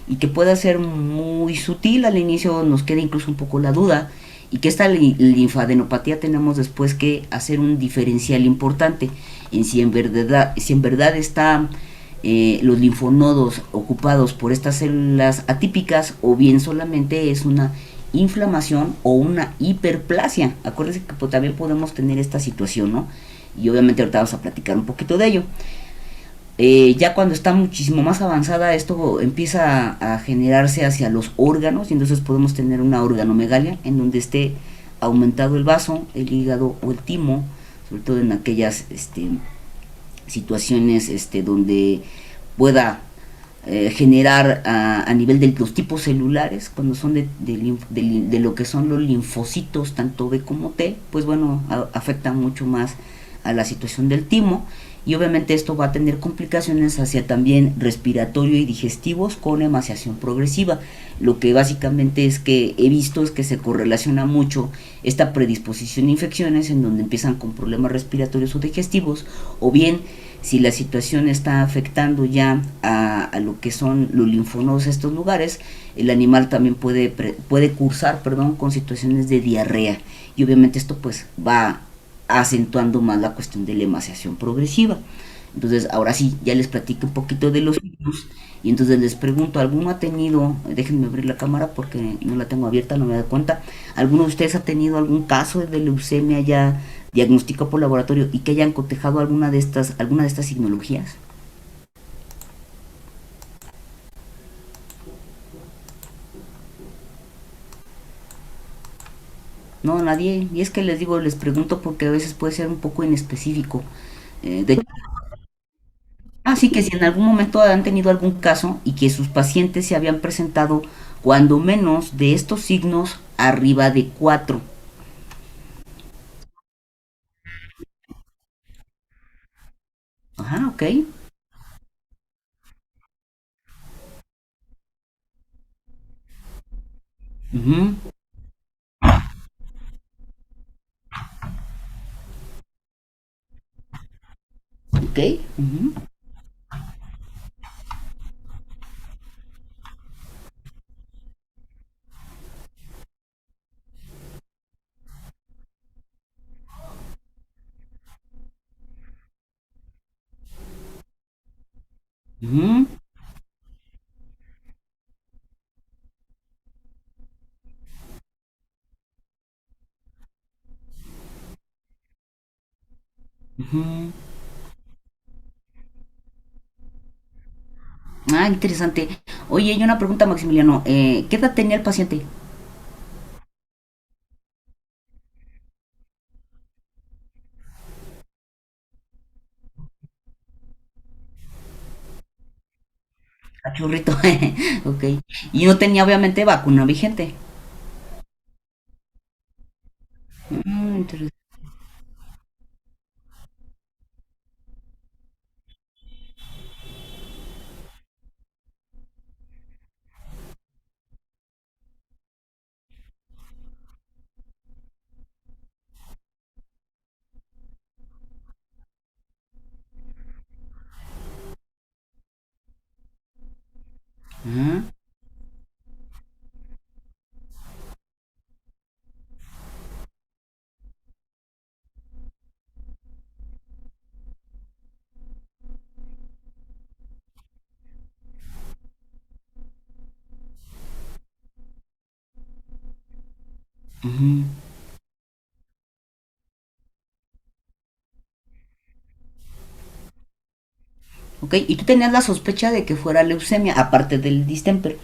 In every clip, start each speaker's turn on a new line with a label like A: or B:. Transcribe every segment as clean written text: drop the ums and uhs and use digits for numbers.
A: y que pueda ser muy sutil al inicio, nos queda incluso un poco la duda, y que esta linfadenopatía tenemos después que hacer un diferencial importante en si en verdad está los linfonodos ocupados por estas células atípicas o bien solamente es una inflamación o una hiperplasia. Acuérdense que pues, también podemos tener esta situación, ¿no? Y obviamente ahorita vamos a platicar un poquito de ello. Ya cuando está muchísimo más avanzada, esto empieza a generarse hacia los órganos y entonces podemos tener una organomegalia en donde esté aumentado el vaso, el hígado o el timo, sobre todo en aquellas situaciones donde pueda generar a nivel de los tipos celulares, cuando son de lo que son los linfocitos, tanto B como T, pues bueno, afecta mucho más a la situación del timo y obviamente esto va a tener complicaciones hacia también respiratorio y digestivos con emaciación progresiva. Lo que básicamente es que he visto es que se correlaciona mucho esta predisposición a infecciones en donde empiezan con problemas respiratorios o digestivos o bien si la situación está afectando ya a lo que son los linfonodos de estos lugares, el animal también puede cursar, perdón, con situaciones de diarrea y obviamente esto pues va acentuando más la cuestión de la emaciación progresiva. Entonces, ahora sí, ya les platico un poquito de los signos y entonces les pregunto, ¿alguno ha tenido, déjenme abrir la cámara porque no la tengo abierta, no me da cuenta, ¿alguno de ustedes ha tenido algún caso de leucemia ya diagnóstico por laboratorio y que hayan cotejado alguna de estas signologías? No, nadie. Y es que les digo, les pregunto porque a veces puede ser un poco inespecífico. De hecho, así que si en algún momento han tenido algún caso y que sus pacientes se habían presentado cuando menos de estos signos arriba de 4. Ajá, ok. Ujú, ok. Ujú, ujú, ujú. Ah, interesante. Oye, y una pregunta, Maximiliano. ¿Qué edad tenía el paciente? Cachorrito. Ok. Y no tenía obviamente vacuna vigente. Interesante. Ajá. Ujú. Ok, y tú tenías la sospecha de que fuera leucemia, aparte del distemper.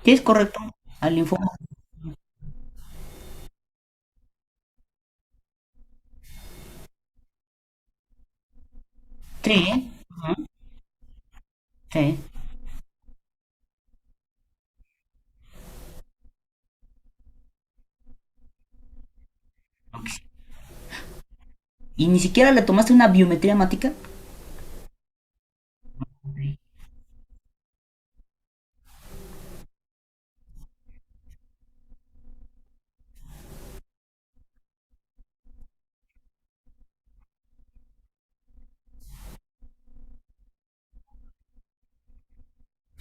A: Sí, es correcto. Al linfoma. Sí, sí. ¿Y ni siquiera le tomaste una biometría hemática?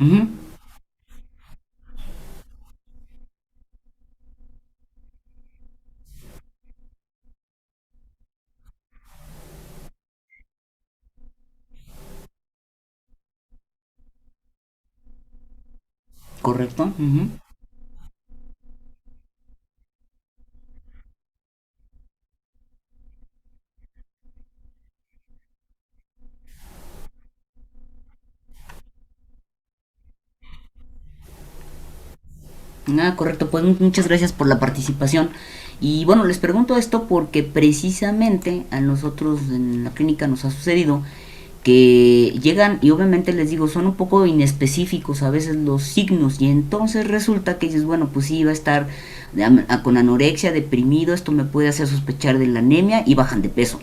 A: Ujú. Correcto. Ujú. Ah, correcto, pues muchas gracias por la participación. Y bueno, les pregunto esto porque precisamente a nosotros en la clínica nos ha sucedido que llegan y obviamente les digo, son un poco inespecíficos a veces los signos y entonces resulta que dices, bueno, pues sí, va a estar con anorexia, deprimido, esto me puede hacer sospechar de la anemia y bajan de peso.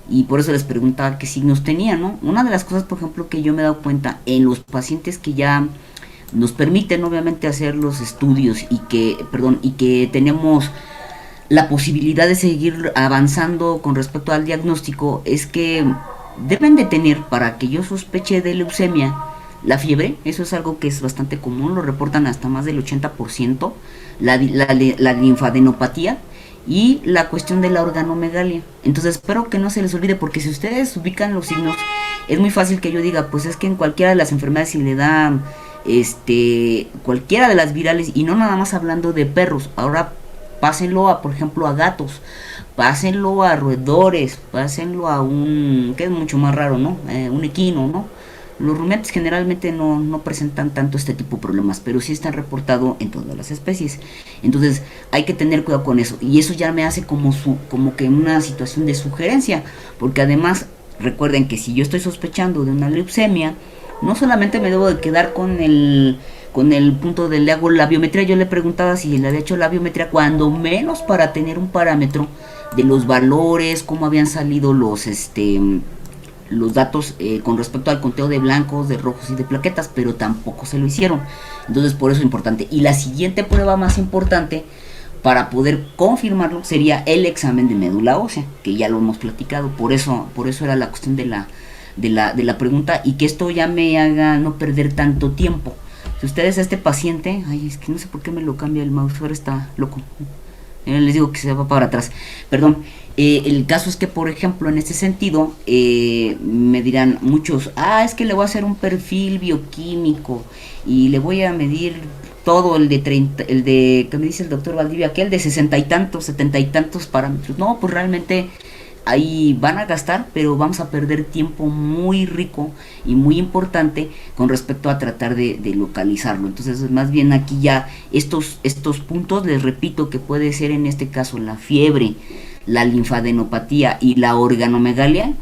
A: Y por eso les preguntaba qué signos tenía, ¿no? Una de las cosas, por ejemplo, que yo me he dado cuenta en los pacientes que ya nos permiten obviamente hacer los estudios y que tenemos la posibilidad de seguir avanzando con respecto al diagnóstico es que deben de tener para que yo sospeche de leucemia la fiebre, eso es algo que es bastante común, lo reportan hasta más del 80%, la linfadenopatía y la cuestión de la organomegalia. Entonces espero que no se les olvide porque si ustedes ubican los signos, es muy fácil que yo diga, pues es que en cualquiera de las enfermedades si le da cualquiera de las virales y no nada más hablando de perros, ahora pásenlo a por ejemplo a gatos, pásenlo a roedores, pásenlo a un que es mucho más raro, ¿no? Un equino, ¿no? Los rumiantes generalmente no presentan tanto este tipo de problemas, pero sí están reportados en todas las especies. Entonces hay que tener cuidado con eso. Y eso ya me hace como que una situación de sugerencia. Porque además, recuerden que si yo estoy sospechando de una leucemia, no solamente me debo de quedar con el punto de le hago la biometría. Yo le preguntaba si le había hecho la biometría, cuando menos para tener un parámetro de los valores, cómo habían salido los datos con respecto al conteo de blancos, de rojos y de plaquetas, pero tampoco se lo hicieron. Entonces por eso es importante. Y la siguiente prueba más importante para poder confirmarlo sería el examen de médula ósea, que ya lo hemos platicado. Por eso era la cuestión de la pregunta y que esto ya me haga no perder tanto tiempo. Si ustedes a este paciente, ay, es que no sé por qué me lo cambia el mouse, ahora está loco. Les digo que se va para atrás. Perdón. El caso es que, por ejemplo, en este sentido, me dirán muchos, es que le voy a hacer un perfil bioquímico y le voy a medir todo el de 30, el de, ¿qué me dice el doctor Valdivia? Aquel de 60 y tantos, 70 y tantos parámetros. No, pues realmente ahí van a gastar, pero vamos a perder tiempo muy rico y muy importante con respecto a tratar de localizarlo. Entonces, más bien aquí ya estos puntos, les repito que puede ser en este caso la fiebre, la linfadenopatía y la organomegalia,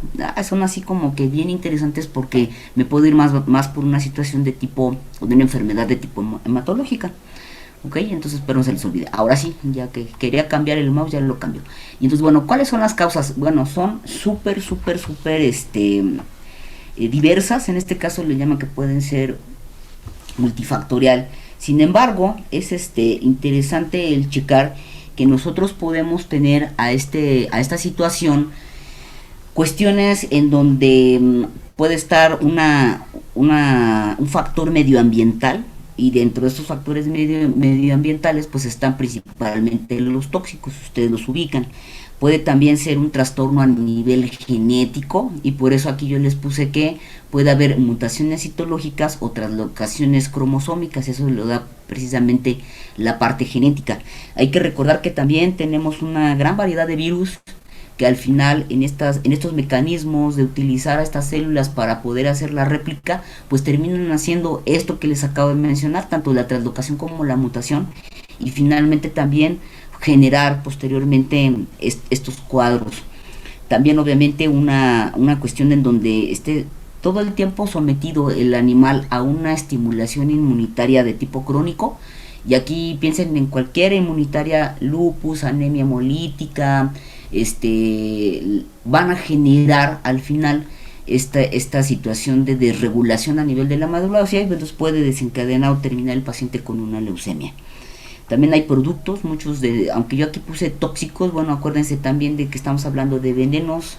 A: son así como que bien interesantes porque me puedo ir más por una situación de tipo, o de una enfermedad de tipo hematológica. Ok, entonces, pero no se les olvide. Ahora sí, ya que quería cambiar el mouse, ya lo cambio. Y entonces, bueno, ¿cuáles son las causas? Bueno, son súper, diversas. En este caso le llaman que pueden ser multifactorial. Sin embargo, es interesante el checar que nosotros podemos tener a esta situación cuestiones en donde puede estar un factor medioambiental y dentro de estos factores medioambientales pues están principalmente los tóxicos, ustedes los ubican. Puede también ser un trastorno a nivel genético y por eso aquí yo les puse que puede haber mutaciones citológicas o translocaciones cromosómicas, eso lo da precisamente la parte genética. Hay que recordar que también tenemos una gran variedad de virus que al final en estos mecanismos de utilizar a estas células para poder hacer la réplica, pues terminan haciendo esto que les acabo de mencionar, tanto la translocación como la mutación, y finalmente también generar posteriormente estos cuadros. También obviamente una cuestión en donde esté todo el tiempo sometido el animal a una estimulación inmunitaria de tipo crónico, y aquí piensen en cualquier inmunitaria, lupus, anemia hemolítica, van a generar al final esta situación de desregulación a nivel de la médula ósea y entonces puede desencadenar o terminar el paciente con una leucemia. También hay productos, muchos aunque yo aquí puse tóxicos, bueno, acuérdense también de que estamos hablando de venenos,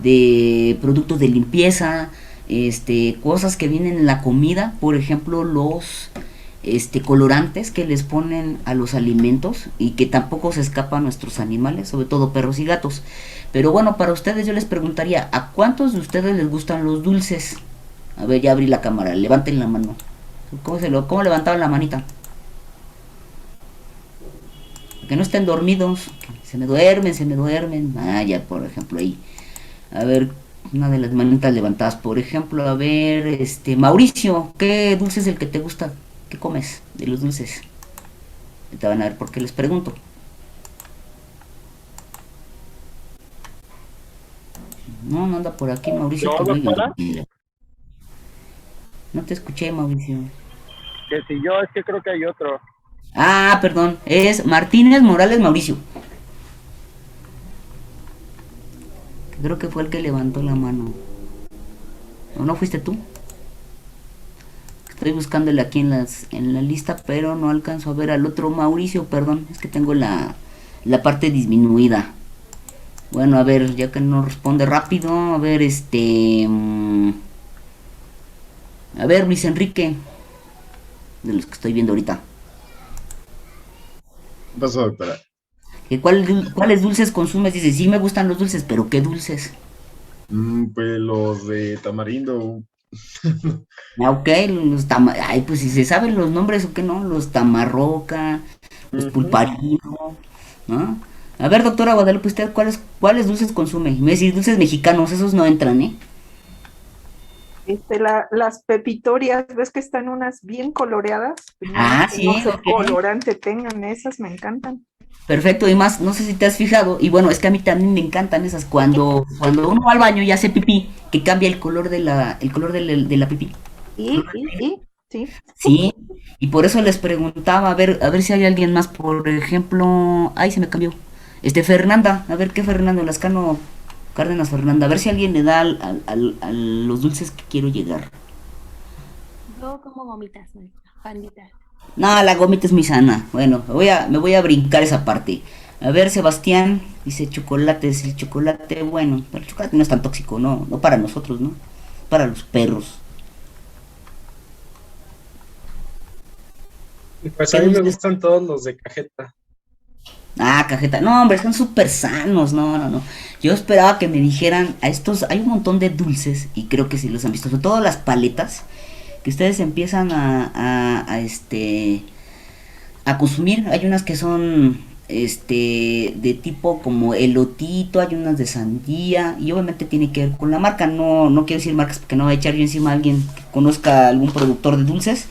A: de productos de limpieza, cosas que vienen en la comida, por ejemplo, los colorantes que les ponen a los alimentos y que tampoco se escapan a nuestros animales, sobre todo perros y gatos. Pero bueno, para ustedes yo les preguntaría, ¿a cuántos de ustedes les gustan los dulces? A ver, ya abrí la cámara, levanten la mano. ¿Cómo levantaban la manita? Que no estén dormidos, se me duermen, se me duermen. Ah, ya, por ejemplo, ahí. A ver, una de las manitas levantadas, por ejemplo, a ver, Mauricio, ¿qué dulce es el que te gusta? ¿Qué comes de los dulces? Te van a ver por qué les pregunto. No, no anda por aquí, Mauricio,
B: Yo,
A: que no.
B: doctora,
A: No te escuché, Mauricio.
B: que si yo es que creo que hay otro.
A: Ah, perdón, es Martínez Morales Mauricio. Creo que fue el que levantó la mano. ¿O no fuiste tú? Estoy buscándole aquí en la lista, pero no alcanzo a ver al otro Mauricio, perdón, es que tengo la parte disminuida. Bueno, a ver, ya que no responde rápido, a ver, a ver, Luis Enrique, de los que estoy viendo ahorita.
C: ¿Qué pasó, doctora?
A: ¿Cuáles dulces consumes? Dice, sí me gustan los dulces, pero ¿qué dulces?
C: Pues los de tamarindo.
A: Ah, ok, ay, pues si se saben los nombres o qué no, los tamarroca, los
B: Ujú.
A: pulparinos, ¿no? A ver, doctora Guadalupe, ¿usted cuáles dulces consume? Me decís dulces mexicanos, esos no entran, ¿eh?
D: Las pepitorias, ves que están unas bien coloreadas, pues nomás
A: Ah,
D: que no
A: sí,
D: sé
A: ok.
D: colorante tengan, esas me encantan.
A: Perfecto, y más, no sé si te has fijado, y bueno, es que a mí también me encantan esas, cuando uno va al baño y hace pipí, que cambia el color el color de la pipí.
D: Sí.
A: Sí, y por eso les preguntaba, a ver si hay alguien más, por ejemplo, ay, se me cambió. Fernanda, a ver qué Fernando Lascano Cárdenas Fernanda, a ver si alguien le da a los dulces que quiero llegar.
E: Yo como gomitas, maestra, panditas.
A: No, la gomita es muy sana. Bueno, me voy a brincar esa parte. A ver, Sebastián, dice chocolates, el chocolate, bueno, pero el chocolate no es tan tóxico, no, no para nosotros, ¿no? Para los perros.
F: Pues
A: ¿Qué
F: a mí me
A: dulces?
F: gustan todos los de cajeta.
A: Ah, cajeta. No, hombre, son súper sanos. No, no, no. Yo esperaba que me dijeran a estos. Hay un montón de dulces y creo que sí los han visto. Sobre todo las paletas que ustedes empiezan a consumir. Hay unas que son de tipo como elotito, hay unas de sandía y obviamente tiene que ver con la marca. No, no quiero decir marcas porque no va a echar yo encima a alguien que conozca algún productor de dulces.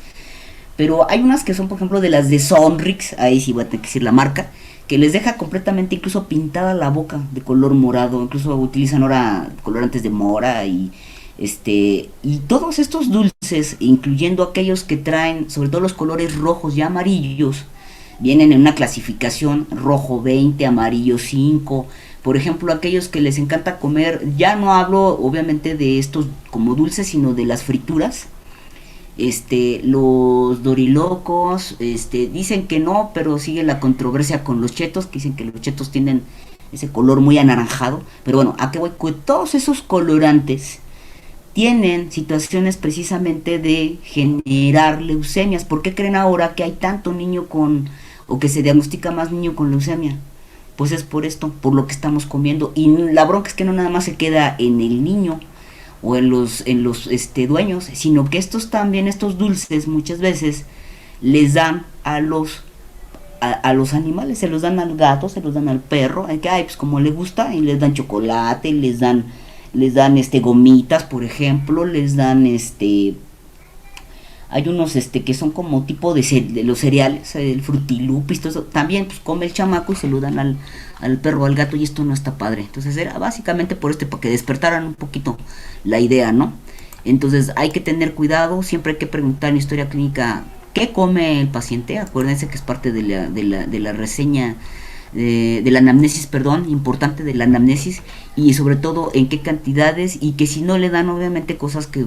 A: Pero hay unas que son, por ejemplo, de las de Sonrix, ahí sí voy a tener que decir la marca, que les deja completamente incluso pintada la boca de color morado, incluso utilizan ahora colorantes de mora y todos estos dulces, incluyendo aquellos que traen, sobre todo los colores rojos y amarillos, vienen en una clasificación rojo 20, amarillo 5. Por ejemplo, aquellos que les encanta comer, ya no hablo obviamente de estos como dulces, sino de las frituras, los dorilocos, dicen que no, pero sigue la controversia con los chetos, que dicen que los chetos tienen ese color muy anaranjado, pero bueno, a qué voy, que todos esos colorantes tienen situaciones precisamente de generar leucemias. ¿Por qué creen ahora que hay tanto niño con, o que se diagnostica más niño con leucemia? Pues es por esto, por lo que estamos comiendo. Y la bronca es que no nada más se queda en el niño o en los dueños, sino que estos también, estos dulces muchas veces les dan a los animales, se los dan al gato, se los dan al perro, que ay, pues como le gusta, y les dan chocolate, les dan gomitas, por ejemplo, les dan hay unos que son como tipo de los cereales, el frutilupis, todo eso. También pues come el chamaco y se lo dan al perro, al gato, y esto no está padre. Entonces era básicamente por para que despertaran un poquito la idea, ¿no? Entonces hay que tener cuidado, siempre hay que preguntar en historia clínica qué come el paciente. Acuérdense que es parte de la reseña, de la anamnesis, perdón, importante de la anamnesis, y sobre todo en qué cantidades, y que si no le dan obviamente cosas que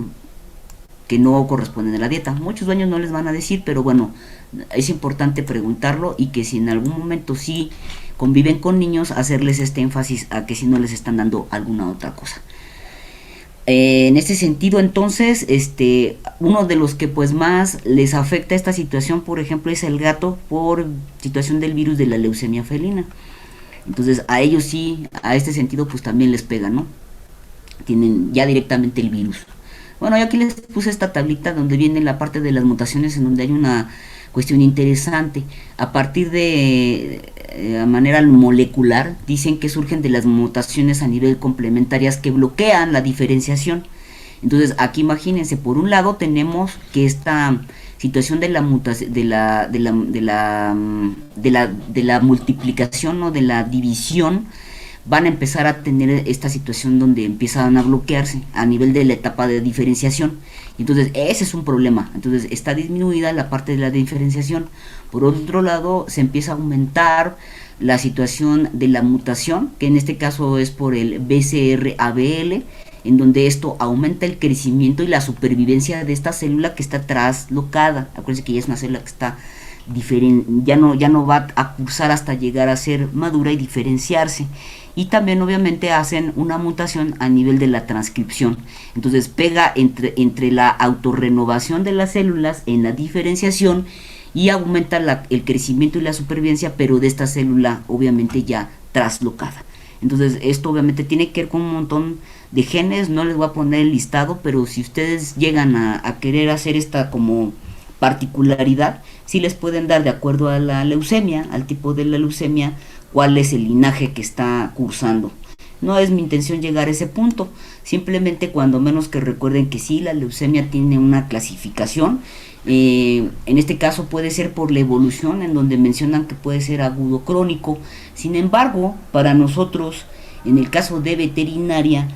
A: no corresponden a la dieta. Muchos dueños no les van a decir, pero bueno, es importante preguntarlo, y que si en algún momento sí conviven con niños, hacerles este énfasis a que si no les están dando alguna otra cosa. En ese sentido, entonces, uno de los que pues más les afecta esta situación, por ejemplo, es el gato por situación del virus de la leucemia felina. Entonces, a ellos sí, a este sentido, pues también les pega, ¿no? Tienen ya directamente el virus. Bueno, yo aquí les puse esta tablita donde viene la parte de las mutaciones, en donde hay una cuestión interesante. A partir de manera molecular, dicen que surgen de las mutaciones a nivel complementarias que bloquean la diferenciación. Entonces, aquí imagínense, por un lado tenemos que esta situación de la mutación, de la multiplicación, ¿no? De la división, van a empezar a tener esta situación donde empiezan a bloquearse a nivel de la etapa de diferenciación. Entonces ese es un problema. Entonces está disminuida la parte de la diferenciación. Por otro lado, se empieza a aumentar la situación de la mutación, que en este caso es por el BCR-ABL, en donde esto aumenta el crecimiento y la supervivencia de esta célula que está traslocada. Acuérdense que ya es una célula que está ya no va a cursar hasta llegar a ser madura y diferenciarse. Y también obviamente hacen una mutación a nivel de la transcripción. Entonces pega entre la autorrenovación de las células en la diferenciación y aumenta el crecimiento y la supervivencia, pero de esta célula obviamente ya traslocada. Entonces esto obviamente tiene que ver con un montón de genes, no les voy a poner el listado, pero si ustedes llegan a querer hacer esta como particularidad, sí les pueden dar, de acuerdo a la leucemia, al tipo de la leucemia, cuál es el linaje que está cursando. No es mi intención llegar a ese punto, simplemente cuando menos que recuerden que sí, la leucemia tiene una clasificación. En este caso puede ser por la evolución, en donde mencionan que puede ser agudo crónico. Sin embargo, para nosotros, en el caso de veterinaria,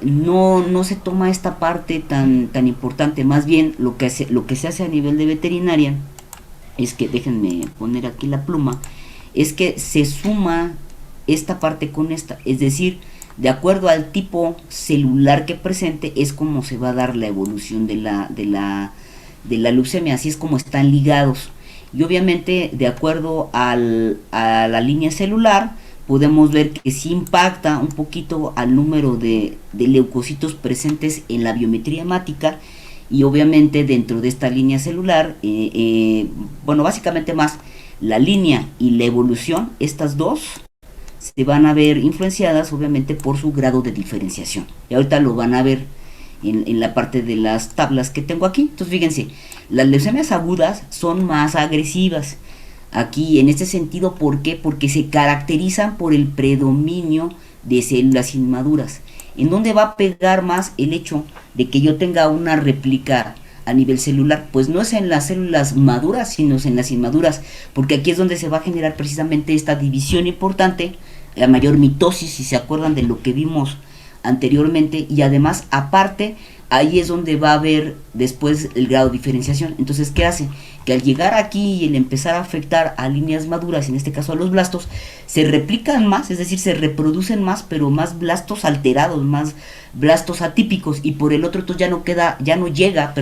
A: no se toma esta parte tan importante. Más bien lo que se hace a nivel de veterinaria es que, déjenme poner aquí la pluma, es que se suma esta parte con esta, es decir, de acuerdo al tipo celular que presente es como se va a dar la evolución de la leucemia, así es como están ligados. Y obviamente de acuerdo a la línea celular podemos ver que sí impacta un poquito al número de leucocitos presentes en la biometría hemática. Y obviamente dentro de esta línea celular, bueno, básicamente más la línea y la evolución, estas dos se van a ver influenciadas obviamente por su grado de diferenciación. Y ahorita lo van a ver en la parte de las tablas que tengo aquí. Entonces fíjense, las leucemias agudas son más agresivas. Aquí en este sentido, ¿por qué? Porque se caracterizan por el predominio de células inmaduras. ¿En dónde va a pegar más el hecho de que yo tenga una réplica a nivel celular? Pues no es en las células maduras, sino en las inmaduras, porque aquí es donde se va a generar precisamente esta división importante, la mayor mitosis, si se acuerdan de lo que vimos anteriormente, y además aparte ahí es donde va a haber después el grado de diferenciación. Entonces, ¿qué hace? Que al llegar aquí y el empezar a afectar a líneas maduras, en este caso a los blastos, se replican más, es decir, se reproducen más, pero más blastos alterados, más blastos atípicos, y por el otro entonces ya no llega,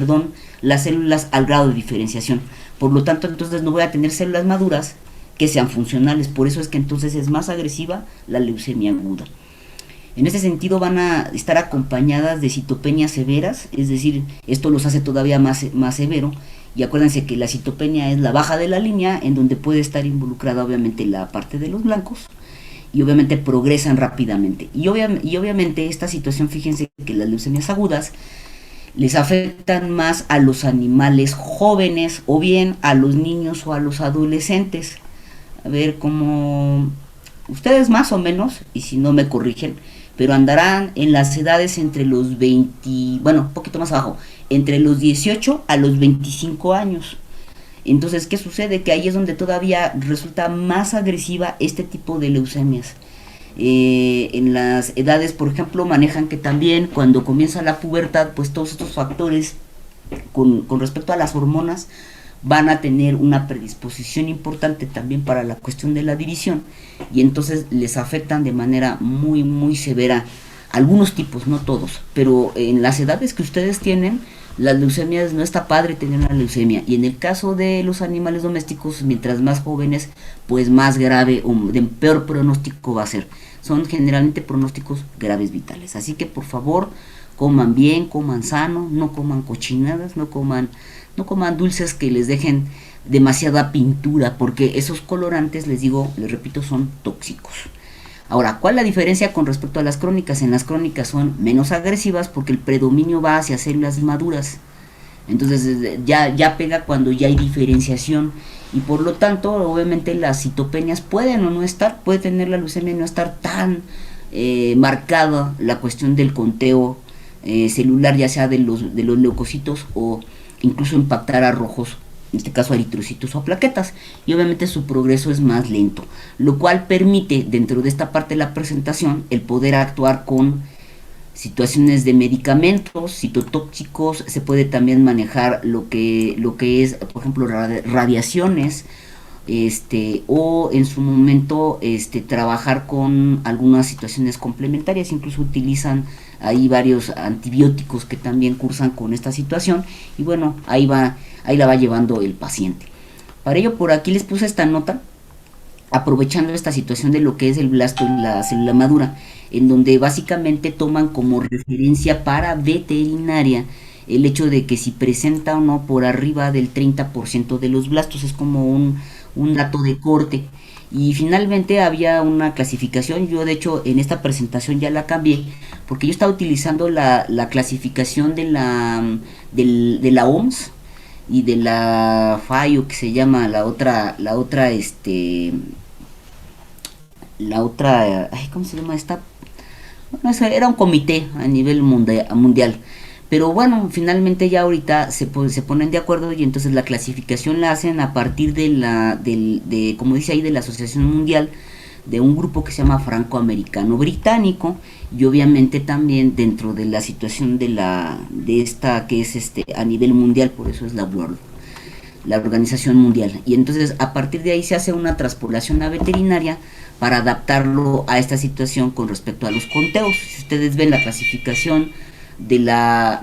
A: las células al grado de diferenciación. Por lo tanto, entonces no voy a tener células maduras que sean funcionales. Por eso es que entonces es más agresiva la leucemia aguda. En este sentido van a estar acompañadas de citopenias severas, es decir, esto los hace todavía más severo. Y acuérdense que la citopenia es la baja de la línea, en donde puede estar involucrada obviamente la parte de los blancos, y obviamente progresan rápidamente. Y obviamente esta situación, fíjense que las leucemias agudas les afectan más a los animales jóvenes, o bien a los niños o a los adolescentes. A ver, como ustedes más o menos, y si no me corrigen, pero andarán en las edades entre los 20, bueno, un poquito más abajo, entre los 18 a los 25 años. Entonces, ¿qué sucede? Que ahí es donde todavía resulta más agresiva este tipo de leucemias. En las edades, por ejemplo, manejan que también cuando comienza la pubertad, pues todos estos factores con respecto a las hormonas van a tener una predisposición importante también para la cuestión de la división, y entonces les afectan de manera muy muy severa algunos tipos, no todos, pero en las edades que ustedes tienen, las leucemias no está padre tener una leucemia, y en el caso de los animales domésticos, mientras más jóvenes, pues más grave o de peor pronóstico va a ser. Son generalmente pronósticos graves vitales, así que por favor coman bien, coman sano, no coman cochinadas, no coman dulces que les dejen demasiada pintura, porque esos colorantes, les digo, les repito, son tóxicos. Ahora, ¿cuál es la diferencia con respecto a las crónicas? En las crónicas son menos agresivas porque el predominio va hacia células maduras. Entonces ya pega cuando ya hay diferenciación, y por lo tanto, obviamente las citopenias pueden o no estar, puede tener la leucemia y no estar tan marcada la cuestión del conteo celular, ya sea de los leucocitos, o incluso impactar a rojos, en este caso eritrocitos o a plaquetas, y obviamente su progreso es más lento, lo cual permite dentro de esta parte de la presentación el poder actuar con situaciones de medicamentos citotóxicos. Se puede también manejar lo que es, por ejemplo, radiaciones, o en su momento trabajar con algunas situaciones complementarias. Incluso utilizan ahí varios antibióticos que también cursan con esta situación, y bueno, ahí la va llevando el paciente. Para ello, por aquí les puse esta nota, aprovechando esta situación de lo que es el blasto y la célula madura, en donde básicamente toman como referencia para veterinaria el hecho de que si presenta o no por arriba del 30% de los blastos, es como un dato de corte. Y finalmente había una clasificación. Yo de hecho en esta presentación ya la cambié, porque yo estaba utilizando la clasificación de la OMS y de la FAIO, que se llama la otra, ¿cómo se llama esta? Bueno, era un comité a nivel mundial. Pero bueno, finalmente ya ahorita se ponen de acuerdo, y entonces la clasificación la hacen a partir de como dice ahí, de la Asociación Mundial, de un grupo que se llama Franco-Americano Británico, y obviamente también dentro de la situación de esta que es a nivel mundial, por eso es la Organización Mundial. Y entonces a partir de ahí se hace una transpolación a veterinaria para adaptarlo a esta situación con respecto a los conteos. Si ustedes ven la clasificación de la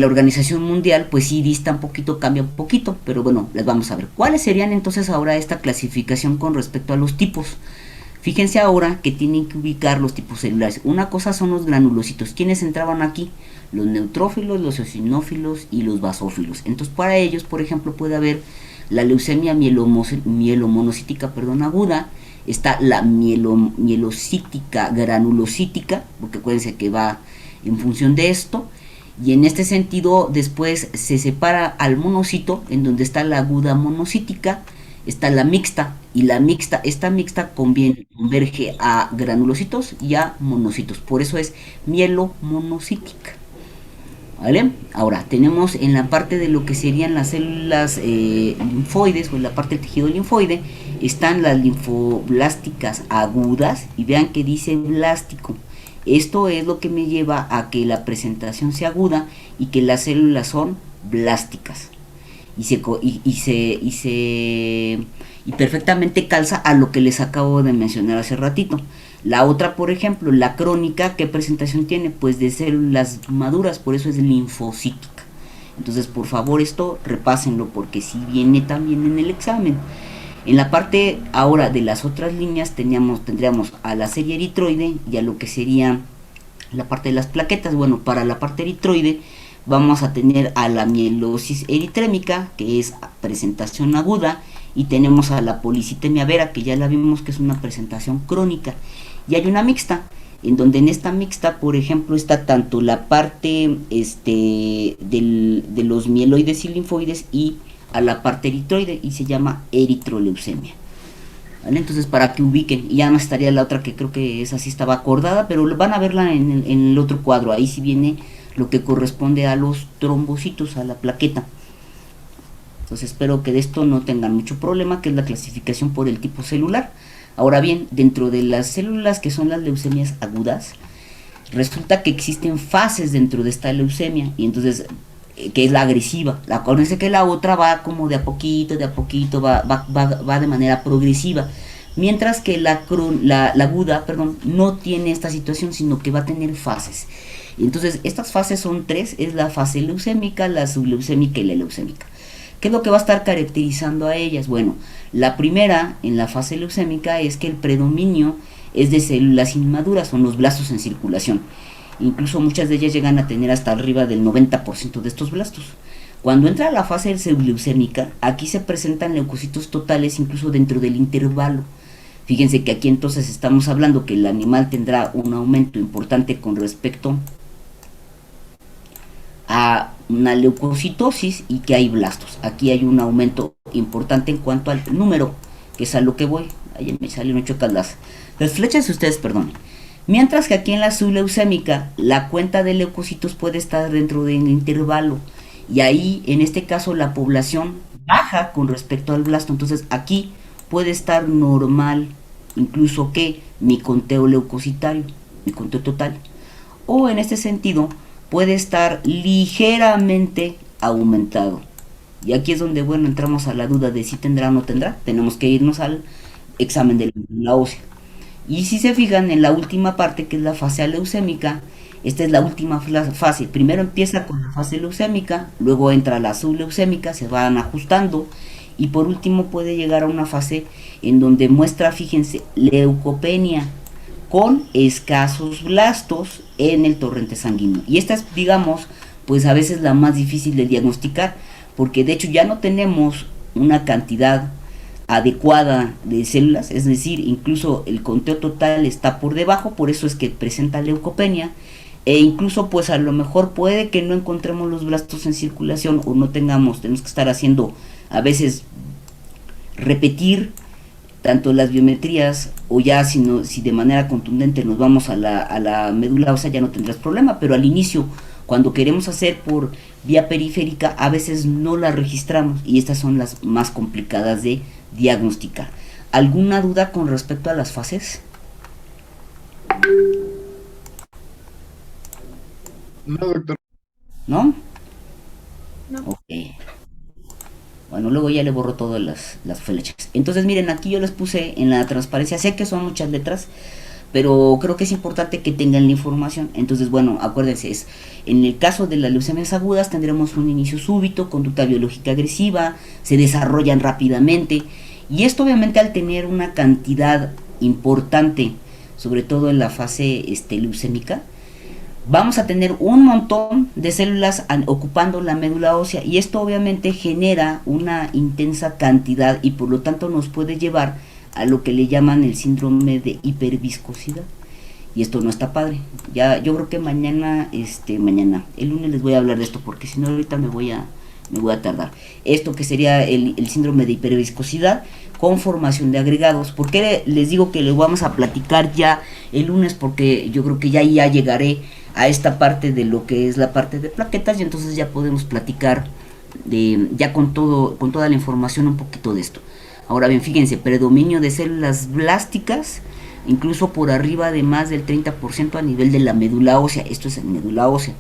A: Organización Mundial, pues sí dista un poquito, cambia un poquito, pero bueno, les vamos a ver cuáles serían entonces ahora esta clasificación con respecto a los tipos. Fíjense ahora que tienen que ubicar los tipos celulares. Una cosa son los granulocitos. ¿Quiénes entraban aquí? Los neutrófilos, los eosinófilos y los basófilos. Entonces para ellos, por ejemplo, puede haber la leucemia mielomonocítica, aguda. Está la mielocítica granulocítica, porque acuérdense que va en función de esto. Y en este sentido después se separa al monocito, en donde está la aguda monocítica, está la mixta, y esta mixta converge a granulocitos y a monocitos, por eso es mielomonocítica. ¿Vale? Ahora tenemos en la parte de lo que serían las células linfoides, o en la parte del tejido linfoide, están las linfoblásticas agudas, y vean que dice blástico. Esto es lo que me lleva a que la presentación sea aguda y que las células son blásticas, y perfectamente calza a lo que les acabo de mencionar hace ratito. La otra, por ejemplo, la crónica, ¿qué presentación tiene? Pues de células maduras, por eso es linfocítica. Entonces, por favor, esto repásenlo, porque si viene también en el examen. En la parte ahora de las otras líneas tendríamos a la serie eritroide y a lo que sería la parte de las plaquetas. Bueno, para la parte eritroide vamos a tener a la mielosis eritrémica, que es presentación aguda, y tenemos a la policitemia vera, que ya la vimos que es una presentación crónica. Y hay una mixta, en donde en esta mixta, por ejemplo, está tanto la parte de los mieloides y linfoides, y a la parte eritroide, y se llama eritroleucemia. ¿Vale? Entonces, para que ubiquen, y ya no estaría la otra, que creo que esa sí estaba acordada, pero van a verla en el otro cuadro. Ahí sí viene lo que corresponde a los trombocitos, a la plaqueta. Entonces espero que de esto no tengan mucho problema, que es la clasificación por el tipo celular. Ahora bien, dentro de las células que son las leucemias agudas, resulta que existen fases dentro de esta leucemia, y entonces que es la agresiva. Acuérdense que la otra va como de a poquito, va de manera progresiva, mientras que la aguda, no tiene esta situación, sino que va a tener fases. Entonces, estas fases son tres, es la fase leucémica, la subleucémica y la leucémica. ¿Qué es lo que va a estar caracterizando a ellas? Bueno, la primera, en la fase leucémica, es que el predominio es de células inmaduras, son los blastos en circulación. Incluso muchas de ellas llegan a tener hasta arriba del 90% de estos blastos. Cuando entra la fase subleucémica, aquí se presentan leucocitos totales incluso dentro del intervalo. Fíjense que aquí entonces estamos hablando que el animal tendrá un aumento importante con respecto a una leucocitosis y que hay blastos. Aquí hay un aumento importante en cuanto al número, que es a lo que voy. Ahí me salieron chocas las flechas, ustedes perdonen. Mientras que aquí en la subleucémica, la cuenta de leucocitos puede estar dentro del intervalo. Y ahí, en este caso, la población baja con respecto al blasto. Entonces, aquí puede estar normal, incluso que mi conteo leucocitario, mi conteo total. O en este sentido, puede estar ligeramente aumentado. Y aquí es donde, bueno, entramos a la duda de si tendrá o no tendrá. Tenemos que irnos al examen de la ósea. Y si se fijan en la última parte, que es la fase aleucémica, esta es la última fase. Primero empieza con la fase leucémica, luego entra la subleucémica, se van ajustando y por último puede llegar a una fase en donde muestra, fíjense, leucopenia con escasos blastos en el torrente sanguíneo. Y esta es, digamos, pues a veces la más difícil de diagnosticar, porque de hecho ya no tenemos una cantidad adecuada de células, es decir, incluso el conteo total está por debajo, por eso es que presenta leucopenia, e incluso pues a lo mejor puede que no encontremos los blastos en circulación o no tenemos que estar haciendo a veces repetir tanto las biometrías o ya si de manera contundente nos vamos a la médula ósea ya no tendrás problema, pero al inicio cuando queremos hacer por vía periférica a veces no la registramos y estas son las más complicadas de diagnosticar. ¿Alguna duda con respecto a las fases?
C: No, doctor.
A: ¿No?
E: No.
A: Ok. Bueno, luego ya le borro todas las flechas. Entonces miren, aquí yo les puse en la transparencia, sé que son muchas letras, pero creo que es importante que tengan la información. Entonces, bueno, acuérdense, en el caso de las leucemias agudas tendremos un inicio súbito, conducta biológica agresiva, se desarrollan rápidamente, y esto obviamente al tener una cantidad importante, sobre todo en la fase leucémica, vamos a tener un montón de células ocupando la médula ósea, y esto obviamente genera una intensa cantidad y por lo tanto nos puede llevar a lo que le llaman el síndrome de hiperviscosidad, y esto no está padre. Ya yo creo que mañana, el lunes les voy a hablar de esto, porque si no ahorita me voy a tardar. Esto que sería el síndrome de hiperviscosidad con formación de agregados. ¿Por qué les digo que les vamos a platicar ya el lunes? Porque yo creo que ya llegaré a esta parte de lo que es la parte de plaquetas, y entonces ya podemos platicar ya con toda la información un poquito de esto. Ahora bien, fíjense, predominio de células blásticas, incluso por arriba de más del 30% a nivel de la médula ósea. Esto es en médula ósea.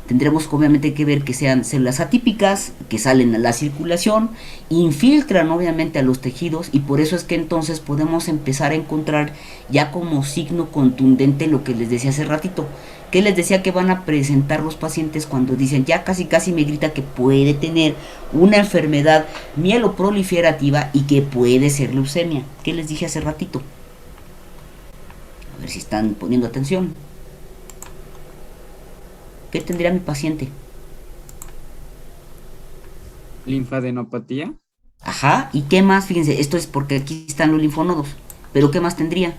A: Tendremos obviamente que ver que sean células atípicas, que salen a la circulación, infiltran obviamente a los tejidos, y por eso es que entonces podemos empezar a encontrar ya como signo contundente lo que les decía hace ratito. ¿Qué les decía que van a presentar los pacientes cuando dicen ya casi me grita que puede tener una enfermedad mieloproliferativa y que puede ser leucemia? ¿Qué les dije hace ratito? A ver si están poniendo atención. ¿Qué tendría mi paciente?
F: Linfadenopatía.
A: Ajá, ¿y qué más? Fíjense, esto es porque aquí están los linfonodos, pero ¿qué más tendría?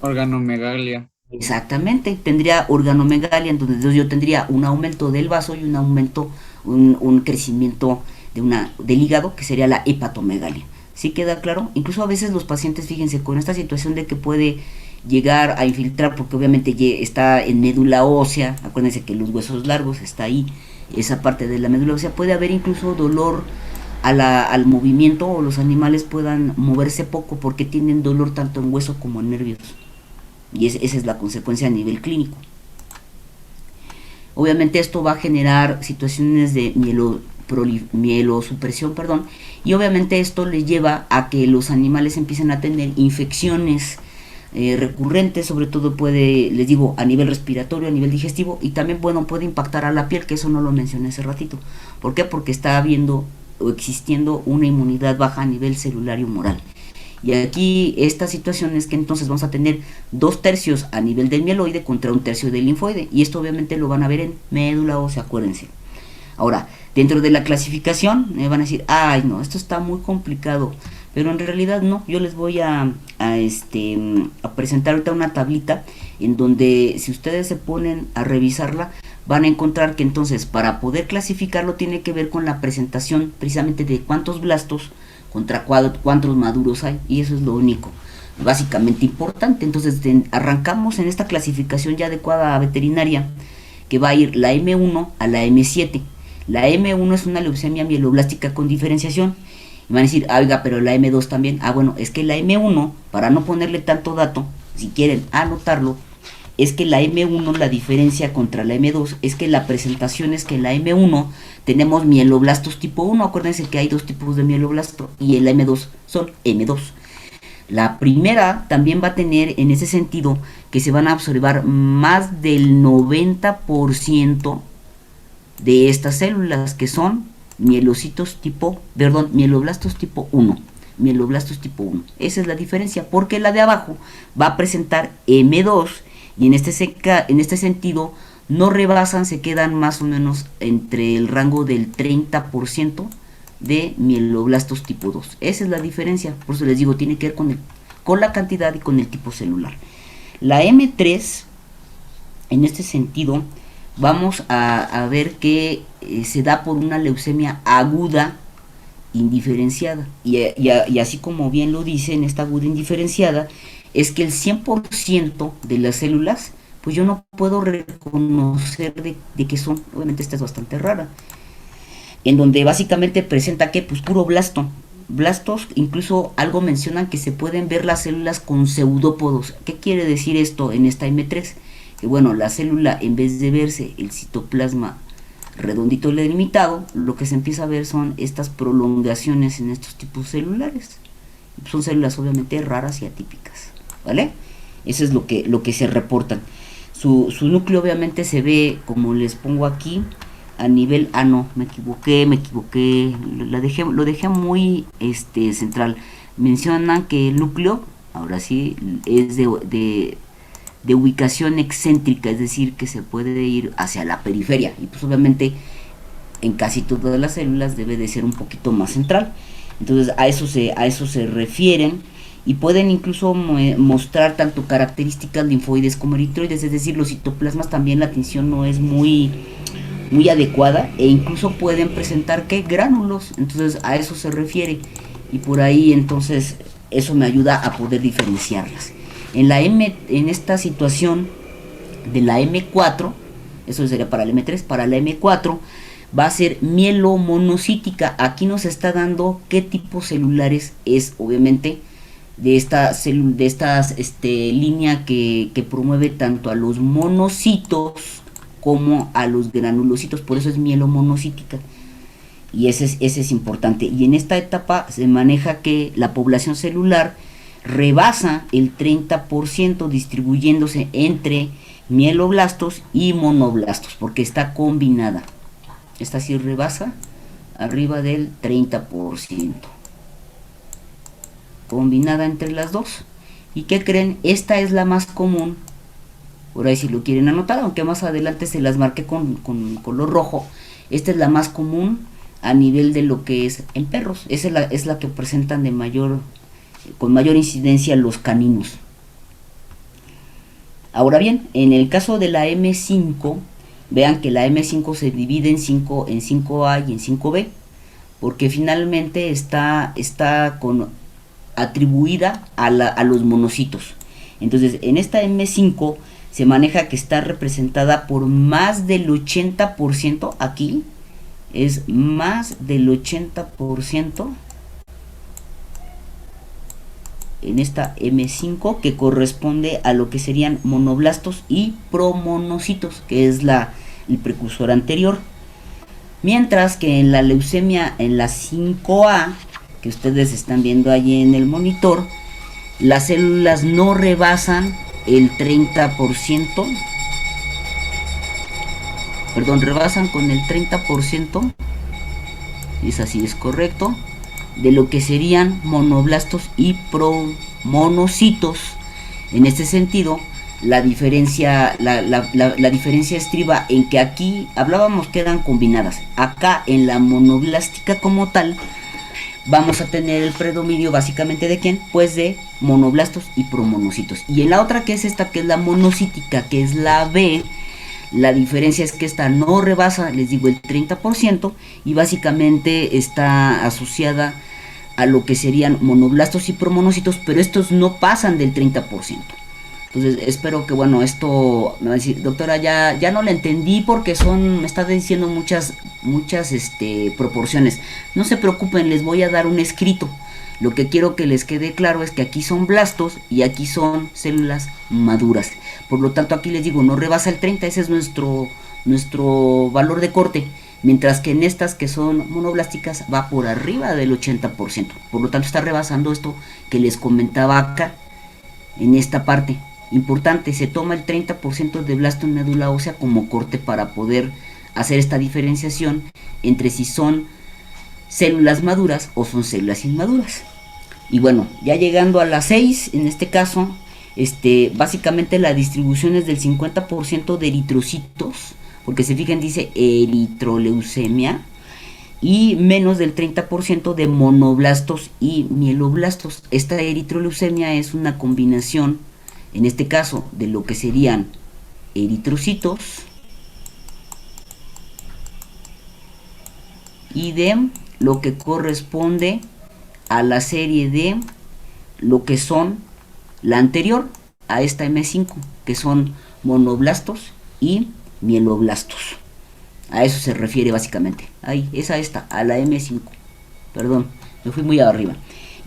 F: Organomegalia.
A: Exactamente, tendría organomegalia, entonces yo tendría un aumento del vaso y un aumento, un crecimiento del hígado, que sería la hepatomegalia. ¿Sí queda claro? Incluso a veces los pacientes, fíjense, con esta situación de que puede llegar a infiltrar, porque obviamente está en médula ósea, acuérdense que los huesos largos está ahí, esa parte de la médula ósea, puede haber incluso dolor al movimiento, o los animales puedan moverse poco porque tienen dolor tanto en hueso como en nervios. Y esa es la consecuencia a nivel clínico. Obviamente esto va a generar situaciones de mielosupresión, y obviamente esto le lleva a que los animales empiecen a tener infecciones recurrente, sobre todo puede, les digo, a nivel respiratorio, a nivel digestivo, y también, bueno, puede impactar a la piel, que eso no lo mencioné hace ratito. ¿Por qué? Porque está habiendo o existiendo una inmunidad baja a nivel celular y humoral. Y aquí esta situación es que entonces vamos a tener 2/3 a nivel del mieloide contra 1/3 del linfoide, y esto obviamente lo van a ver en médula ósea, acuérdense. Ahora, dentro de la clasificación me van a decir, ay no, esto está muy complicado, pero en realidad no. Yo les voy a presentar ahorita una tablita en donde, si ustedes se ponen a revisarla, van a encontrar que entonces para poder clasificarlo tiene que ver con la presentación precisamente de cuántos blastos contra cuántos maduros hay, y eso es lo único básicamente importante. Entonces arrancamos en esta clasificación ya adecuada a veterinaria, que va a ir la M1 a la M7. La M1 es una leucemia mieloblástica con diferenciación. Y van a decir, oiga, pero la M2 también. Bueno, es que la M1, para no ponerle tanto dato, si quieren anotarlo, es que la M1, la diferencia contra la M2 es que la presentación es que en la M1 tenemos mieloblastos tipo 1. Acuérdense que hay 2 tipos de mieloblasto, y el M2 son M2. La primera también va a tener en ese sentido que se van a observar más del 90% de estas células, que son mieloblastos tipo 1. Mieloblastos tipo 1. Esa es la diferencia, porque la de abajo va a presentar M2, y en este sentido no rebasan, se quedan más o menos entre el rango del 30% de mieloblastos tipo 2. Esa es la diferencia, por eso les digo, tiene que ver con la cantidad y con el tipo celular. La M3, en este sentido, vamos a ver que se da por una leucemia aguda indiferenciada, y así como bien lo dice, en esta aguda indiferenciada es que el 100% de las células, pues yo no puedo reconocer de qué son. Obviamente esta es bastante rara, en donde básicamente presenta que pues puro blastos, incluso algo mencionan que se pueden ver las células con pseudópodos. ¿Qué quiere decir esto en esta M3? Que bueno, la célula, en vez de verse el citoplasma redondito delimitado, lo que se empieza a ver son estas prolongaciones en estos tipos celulares. Son células obviamente raras y atípicas, ¿vale? Eso es lo que se reportan. Su núcleo obviamente se ve, como les pongo aquí, a nivel, no, me equivoqué, lo dejé muy central. Mencionan que el núcleo, ahora sí, es de ubicación excéntrica, es decir, que se puede ir hacia la periferia, y pues obviamente en casi todas las células debe de ser un poquito más central. Entonces a eso se refieren, y pueden incluso mostrar tanto características linfoides como eritroides, es decir, los citoplasmas también la tinción no es muy adecuada, e incluso pueden presentar gránulos. Entonces a eso se refiere, y por ahí entonces eso me ayuda a poder diferenciarlas. En esta situación de la M4, eso sería para la M3, para la M4 va a ser mielomonocítica. Aquí nos está dando qué tipo celulares es, obviamente, de esta línea que promueve tanto a los monocitos como a los granulocitos, por eso es mielomonocítica, y ese es importante. Y en esta etapa se maneja que la población celular rebasa el 30%, distribuyéndose entre mieloblastos y monoblastos, porque está combinada. Esta sí rebasa arriba del 30%, combinada entre las dos. ¿Y qué creen? Esta es la más común, por ahí si lo quieren anotar, aunque más adelante se las marqué con color rojo. Esta es la más común a nivel de lo que es en perros. Esa es la que presentan con mayor incidencia los caninos. Ahora bien, en el caso de la M5, vean que la M5 se divide en 5A y en 5B, porque finalmente está atribuida a los monocitos. Entonces en esta M5 se maneja que está representada por más del 80%, aquí es más del 80% en esta M5, que corresponde a lo que serían monoblastos y promonocitos, que es el precursor anterior. Mientras que en la leucemia, en la 5A, que ustedes están viendo allí en el monitor, las células no rebasan el 30%, perdón, rebasan con el 30%, es así, es correcto, de lo que serían monoblastos y promonocitos. En este sentido, la diferencia estriba en que aquí hablábamos que eran combinadas. Acá en la monoblástica como tal, vamos a tener el predominio básicamente de ¿quién? Pues de monoblastos y promonocitos. Y en la otra, que es esta, que es la monocítica, que es la B, la diferencia es que esta no rebasa, les digo, el 30%, y básicamente está asociada a lo que serían monoblastos y promonocitos, pero estos no pasan del 30%. Entonces espero que, bueno, esto me va a decir, doctora, ya no la entendí porque me está diciendo muchas proporciones. No se preocupen, les voy a dar un escrito. Lo que quiero que les quede claro es que aquí son blastos y aquí son células maduras. Por lo tanto, aquí les digo, no rebasa el 30, ese es nuestro valor de corte. Mientras que en estas que son monoblásticas va por arriba del 80%. Por lo tanto, está rebasando esto que les comentaba acá, en esta parte. Importante, se toma el 30% de blasto en médula ósea como corte para poder hacer esta diferenciación entre si son células maduras o son células inmaduras. Y bueno, ya llegando a las 6, en este caso, básicamente la distribución es del 50% de eritrocitos, porque se fijan, dice eritroleucemia, y menos del 30% de monoblastos y mieloblastos. Esta eritroleucemia es una combinación, en este caso, de lo que serían eritrocitos y de lo que corresponde a la serie de lo que son la anterior a esta M5, que son monoblastos y mieloblastos. A eso se refiere básicamente. Ahí, esta, a la M5. Perdón, me fui muy arriba.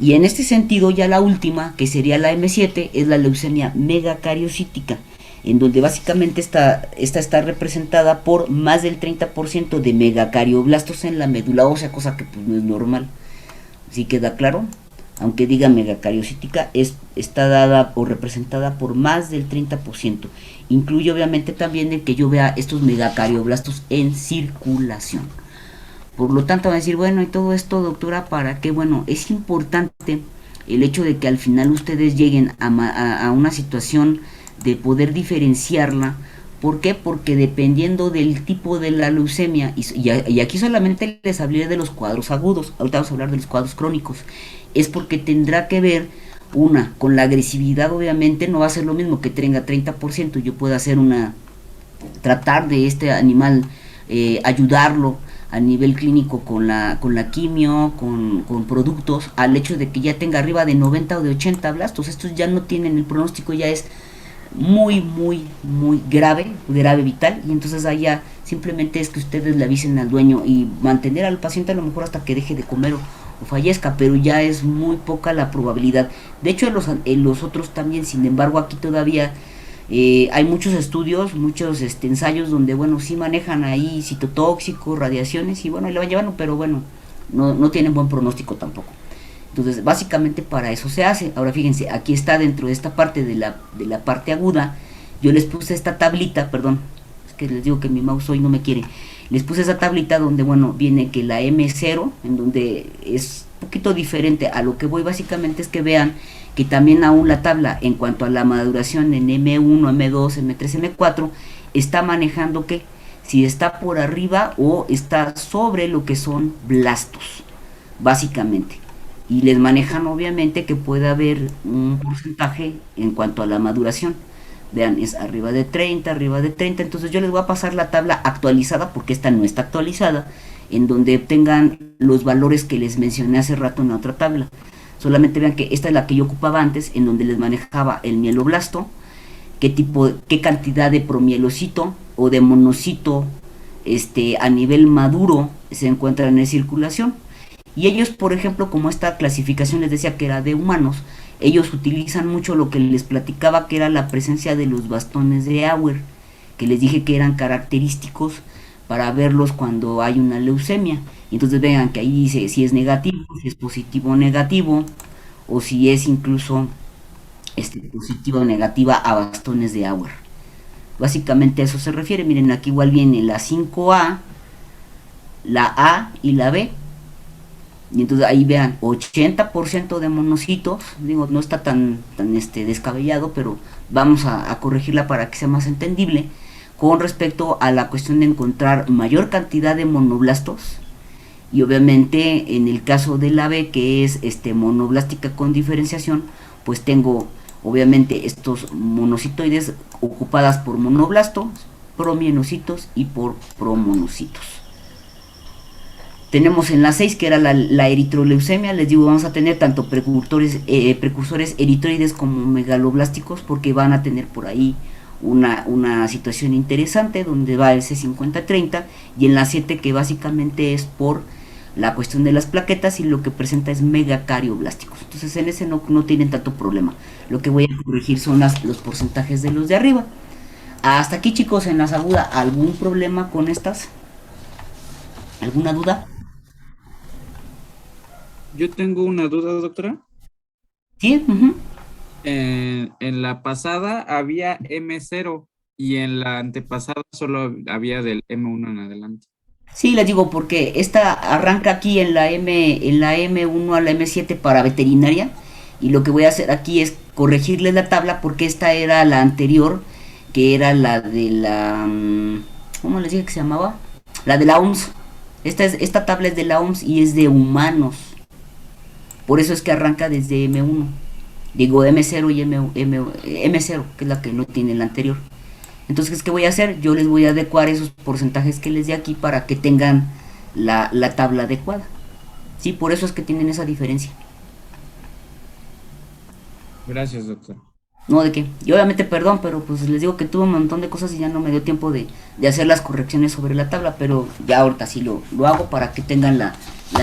A: Y en este sentido, ya la última, que sería la M7, es la leucemia megacariocítica, en donde básicamente esta está representada por más del 30% de megacarioblastos en la médula ósea, cosa que pues no es normal. ¿Sí queda claro? Aunque diga megacariocítica, está dada o representada por más del 30%. Incluye obviamente también el que yo vea estos megacarioblastos en circulación. Por lo tanto, va a decir, bueno, y todo esto, doctora, ¿para qué? Bueno, es importante el hecho de que al final ustedes lleguen a una situación de poder diferenciarla. ¿Por qué? Porque dependiendo del tipo de la leucemia, y aquí solamente les hablé de los cuadros agudos, ahorita vamos a hablar de los cuadros crónicos, es porque tendrá que ver con la agresividad. Obviamente no va a ser lo mismo que tenga 30%, yo puedo hacer tratar de este animal, ayudarlo a nivel clínico con la quimio, con productos, al hecho de que ya tenga arriba de 90 o de 80 blastos. Estos ya no tienen, el pronóstico ya es muy grave vital, y entonces allá simplemente es que ustedes le avisen al dueño y mantener al paciente a lo mejor hasta que deje de comer o fallezca, pero ya es muy poca la probabilidad. De hecho en los otros también, sin embargo, aquí todavía hay muchos estudios, muchos ensayos donde, bueno, sí manejan ahí citotóxicos, radiaciones, y bueno, le van llevando, pero bueno, no tienen buen pronóstico tampoco. Entonces, básicamente para eso se hace. Ahora fíjense, aquí está dentro de esta parte de la parte aguda. Yo les puse esta tablita, perdón, es que les digo que mi mouse hoy no me quiere. Les puse esa tablita donde, bueno, viene que la M0, en donde es un poquito diferente. A lo que voy básicamente es que vean que también aún la tabla en cuanto a la maduración en M1, M2, M3, M4 está manejando que si está por arriba o está sobre lo que son blastos, básicamente. Y les manejan obviamente que puede haber un porcentaje en cuanto a la maduración. Vean, es arriba de 30, entonces yo les voy a pasar la tabla actualizada, porque esta no está actualizada, en donde tengan los valores que les mencioné hace rato en la otra tabla. Solamente vean que esta es la que yo ocupaba antes, en donde les manejaba el mieloblasto, qué cantidad de promielocito o de monocito a nivel maduro se encuentran en circulación. Y ellos, por ejemplo, como esta clasificación les decía que era de humanos, ellos utilizan mucho lo que les platicaba, que era la presencia de los bastones de Auer, que les dije que eran característicos para verlos cuando hay una leucemia. Y entonces vean que ahí dice si es negativo, si es positivo o negativo, o si es incluso positiva o negativa a bastones de Auer. Básicamente a eso se refiere. Miren, aquí igual viene la 5A, la A y la B. Y entonces ahí vean, 80% de monocitos, digo, no está tan descabellado, pero vamos a corregirla para que sea más entendible, con respecto a la cuestión de encontrar mayor cantidad de monoblastos. Y obviamente en el caso de la B, que es monoblástica con diferenciación, pues tengo obviamente estos monocitoides ocupadas por monoblastos, promienocitos y por promonocitos. Tenemos en la 6, que era la eritroleucemia. Les digo, vamos a tener tanto precursores eritroides como megaloblásticos, porque van a tener por ahí una situación interesante donde va el C50-30, y en la 7, que básicamente es por la cuestión de las plaquetas, y lo que presenta es megacarioblasticos. Entonces en ese no tienen tanto problema. Lo que voy a corregir son los porcentajes de los de arriba. Hasta aquí, chicos, en las agudas, ¿algún problema con estas? ¿Alguna duda?
F: Yo tengo una duda, doctora.
A: Sí.
F: En la pasada había M0 y en la antepasada solo había del M1 en adelante.
A: Sí, les digo, porque esta arranca aquí en la M1 a la M7 para veterinaria, y lo que voy a hacer aquí es corregirles la tabla, porque esta era la anterior, que era la de la... ¿cómo les dije que se llamaba? La de la OMS. Esta tabla es de la OMS y es de humanos. Por eso es que arranca desde M1. Digo M0 y M0, que es la que no tiene la anterior. Entonces, ¿qué voy a hacer? Yo les voy a adecuar esos porcentajes que les di aquí para que tengan la tabla adecuada. Sí, por eso es que tienen esa diferencia.
F: Gracias, doctor.
A: No, de qué. Y obviamente, perdón, pero pues les digo que tuve un montón de cosas y ya no me dio tiempo de hacer las correcciones sobre la tabla, pero ya ahorita sí lo hago para que tengan la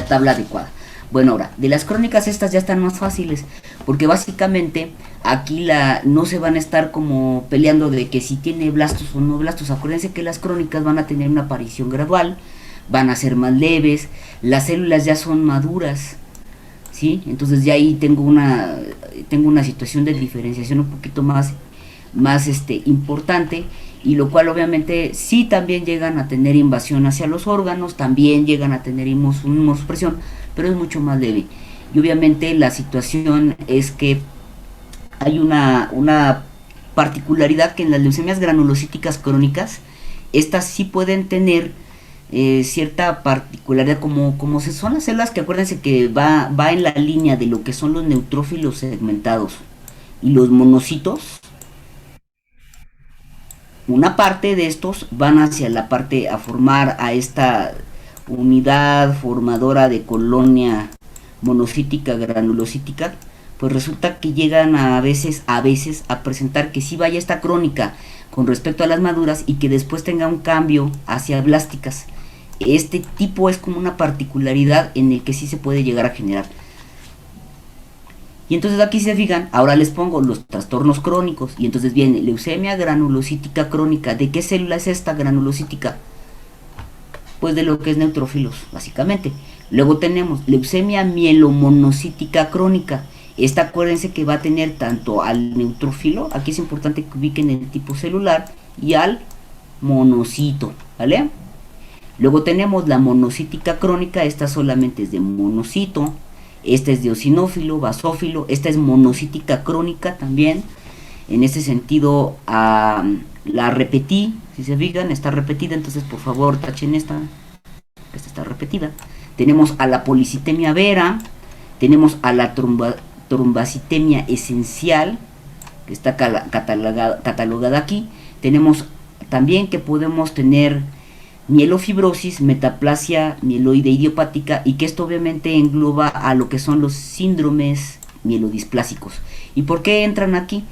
A: tabla adecuada. Bueno, ahora, de las crónicas estas ya están más fáciles, porque básicamente aquí no se van a estar como peleando de que si tiene blastos o no blastos. Acuérdense que las crónicas van a tener una aparición gradual, van a ser más leves, las células ya son maduras, ¿sí? Entonces ya ahí tengo una situación de diferenciación un poquito más importante, y lo cual obviamente sí también llegan a tener invasión hacia los órganos, también llegan a tener inmunosupresión, pero es mucho más leve. Y obviamente la situación es que hay una particularidad, que en las leucemias granulocíticas crónicas, estas sí pueden tener cierta particularidad, como son las células, que acuérdense que va en la línea de lo que son los neutrófilos segmentados y los monocitos. Una parte de estos van hacia la parte a formar a esta unidad formadora de colonia monocítica granulocítica, pues resulta que llegan a veces a presentar que sí vaya esta crónica con respecto a las maduras y que después tenga un cambio hacia blásticas. Este tipo es como una particularidad en el que sí se puede llegar a generar. Y entonces aquí se fijan, ahora les pongo los trastornos crónicos, y entonces viene leucemia granulocítica crónica. ¿De qué célula es esta granulocítica? Pues de lo que es neutrófilos, básicamente. Luego tenemos leucemia mielomonocítica crónica. Esta, acuérdense que va a tener tanto al neutrófilo, aquí es importante que ubiquen el tipo celular, y al monocito, ¿vale? Luego tenemos la monocítica crónica. Esta solamente es de monocito. Esta es de eosinófilo, basófilo. Esta es monocítica crónica también. En ese sentido, la repetí. Si se fijan, está repetida. Entonces, por favor, tachen esta. Esta está repetida. Tenemos a la policitemia vera. Tenemos a la trombacitemia esencial, que está catalogada aquí. Tenemos también que podemos tener mielofibrosis, metaplasia mieloide idiopática, y que esto obviamente engloba a lo que son los síndromes mielodisplásicos. ¿Y por qué entran aquí?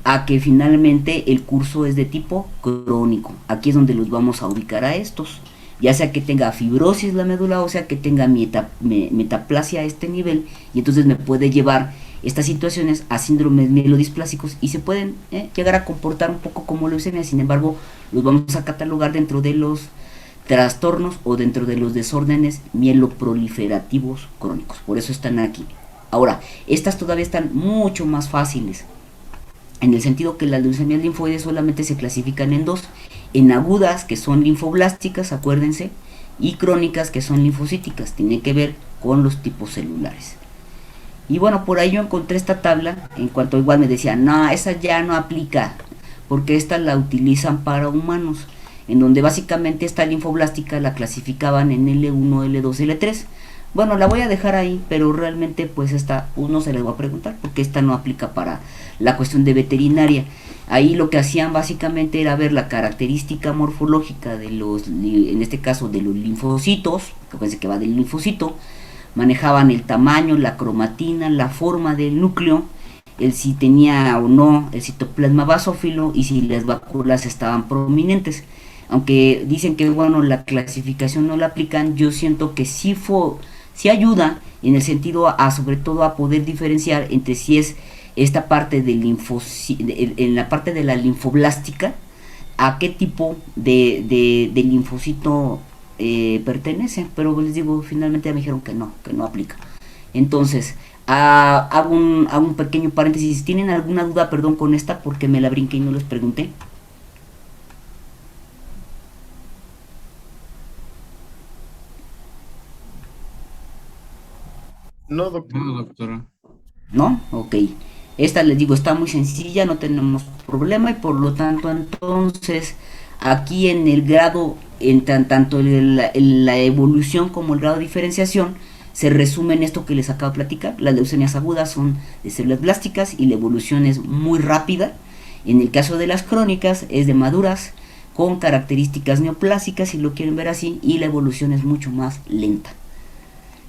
A: A que finalmente el curso es de tipo crónico. Aquí es donde los vamos a ubicar a estos, ya sea que tenga fibrosis la médula ósea, que tenga metaplasia a este nivel, y entonces me puede llevar estas situaciones a síndromes mielodisplásicos, y se pueden llegar a comportar un poco como leucemia. Sin embargo, los vamos a catalogar dentro de los trastornos o dentro de los desórdenes mieloproliferativos crónicos. Por eso están aquí. Ahora, estas todavía están mucho más fáciles. en el sentido que las leucemias linfoides solamente se clasifican en dos, en agudas, que son linfoblásticas, acuérdense, y crónicas, que son linfocíticas. Tiene que ver con los tipos celulares. Y bueno, por ahí yo encontré esta tabla, en cuanto igual me decían, no, esa ya no aplica, porque esta la utilizan para humanos, en donde básicamente esta linfoblástica la clasificaban en L1, L2, L3. Bueno, la voy a dejar ahí, pero realmente pues esta uno se les va a preguntar, porque esta no aplica para la cuestión de veterinaria. Ahí lo que hacían básicamente era ver la característica morfológica de los, en este caso de los linfocitos, que pensé que va del linfocito, manejaban el tamaño, la cromatina, la forma del núcleo, el si tenía o no el citoplasma basófilo y si las vacuolas estaban prominentes. Aunque dicen que bueno, la clasificación no la aplican, yo siento que sí ayuda en el sentido a sobre todo a poder diferenciar entre si es esta parte del en la parte de la linfoblástica, a qué tipo de linfocito pertenece. Pero les digo, finalmente me dijeron que no aplica. Entonces hago un pequeño paréntesis. Si tienen alguna duda, perdón con esta porque me la brinqué y no les pregunté.
C: No, doctor.
F: No, doctora.
A: ¿No? Ok. Esta les digo está muy sencilla, no tenemos problema y por lo tanto entonces aquí en el grado, tanto en la evolución como el grado de diferenciación, se resume en esto que les acabo de platicar. Las leucemias agudas son de células blásticas y la evolución es muy rápida. En el caso de las crónicas es de maduras con características neoplásicas, si lo quieren ver así, y la evolución es mucho más lenta.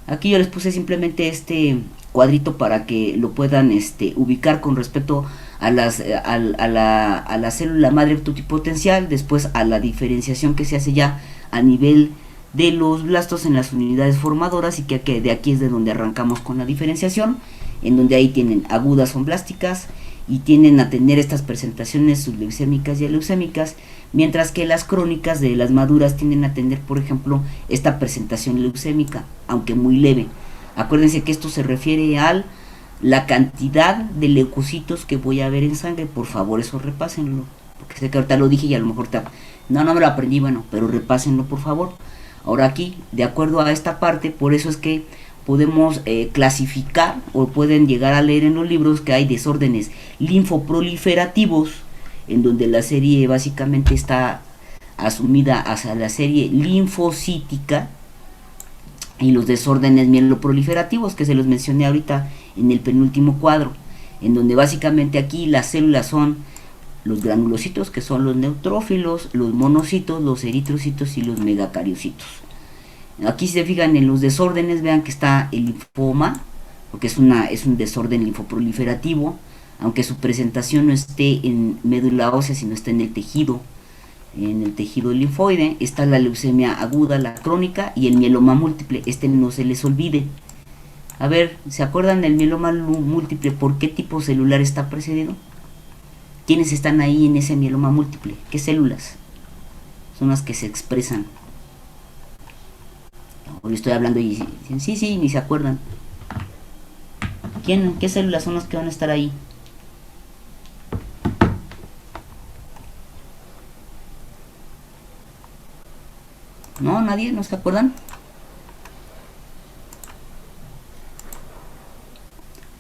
A: Aquí yo les puse simplemente este cuadrito para que lo puedan ubicar con respecto a la célula madre totipotencial, después a la diferenciación que se hace ya a nivel de los blastos en las unidades formadoras, y que de aquí es de donde arrancamos con la diferenciación, en donde ahí tienen agudas son blásticas y tienden a tener estas presentaciones subleucémicas y eleucémicas, mientras que las crónicas de las maduras tienden a tener, por ejemplo, esta presentación leucémica, aunque muy leve. Acuérdense que esto se refiere a la cantidad de leucocitos que voy a ver en sangre. Por favor, eso repásenlo, porque sé que ahorita lo dije y a lo mejor no me lo aprendí, bueno, pero repásenlo por favor. Ahora aquí, de acuerdo a esta parte, por eso es que podemos clasificar, o pueden llegar a leer en los libros, que hay desórdenes linfoproliferativos, en donde la serie básicamente está asumida hacia la serie linfocítica, y los desórdenes mieloproliferativos, que se los mencioné ahorita en el penúltimo cuadro, en donde básicamente aquí las células son los granulocitos, que son los neutrófilos, los monocitos, los eritrocitos y los megacariocitos. Aquí si se fijan en los desórdenes, vean que está el linfoma, porque es un desorden linfoproliferativo, aunque su presentación no esté en médula ósea, sino está en el tejido linfoide. Está la leucemia aguda, la crónica, y el mieloma múltiple. No se les olvide. A ver, ¿se acuerdan del mieloma múltiple? ¿Por qué tipo celular está precedido? ¿Quiénes están ahí en ese mieloma múltiple? ¿Qué células son las que se expresan? Hoy estoy hablando y dicen, sí, ni se acuerdan. ¿Qué células son las que van a estar ahí? ¿No? ¿Nadie? ¿No se acuerdan?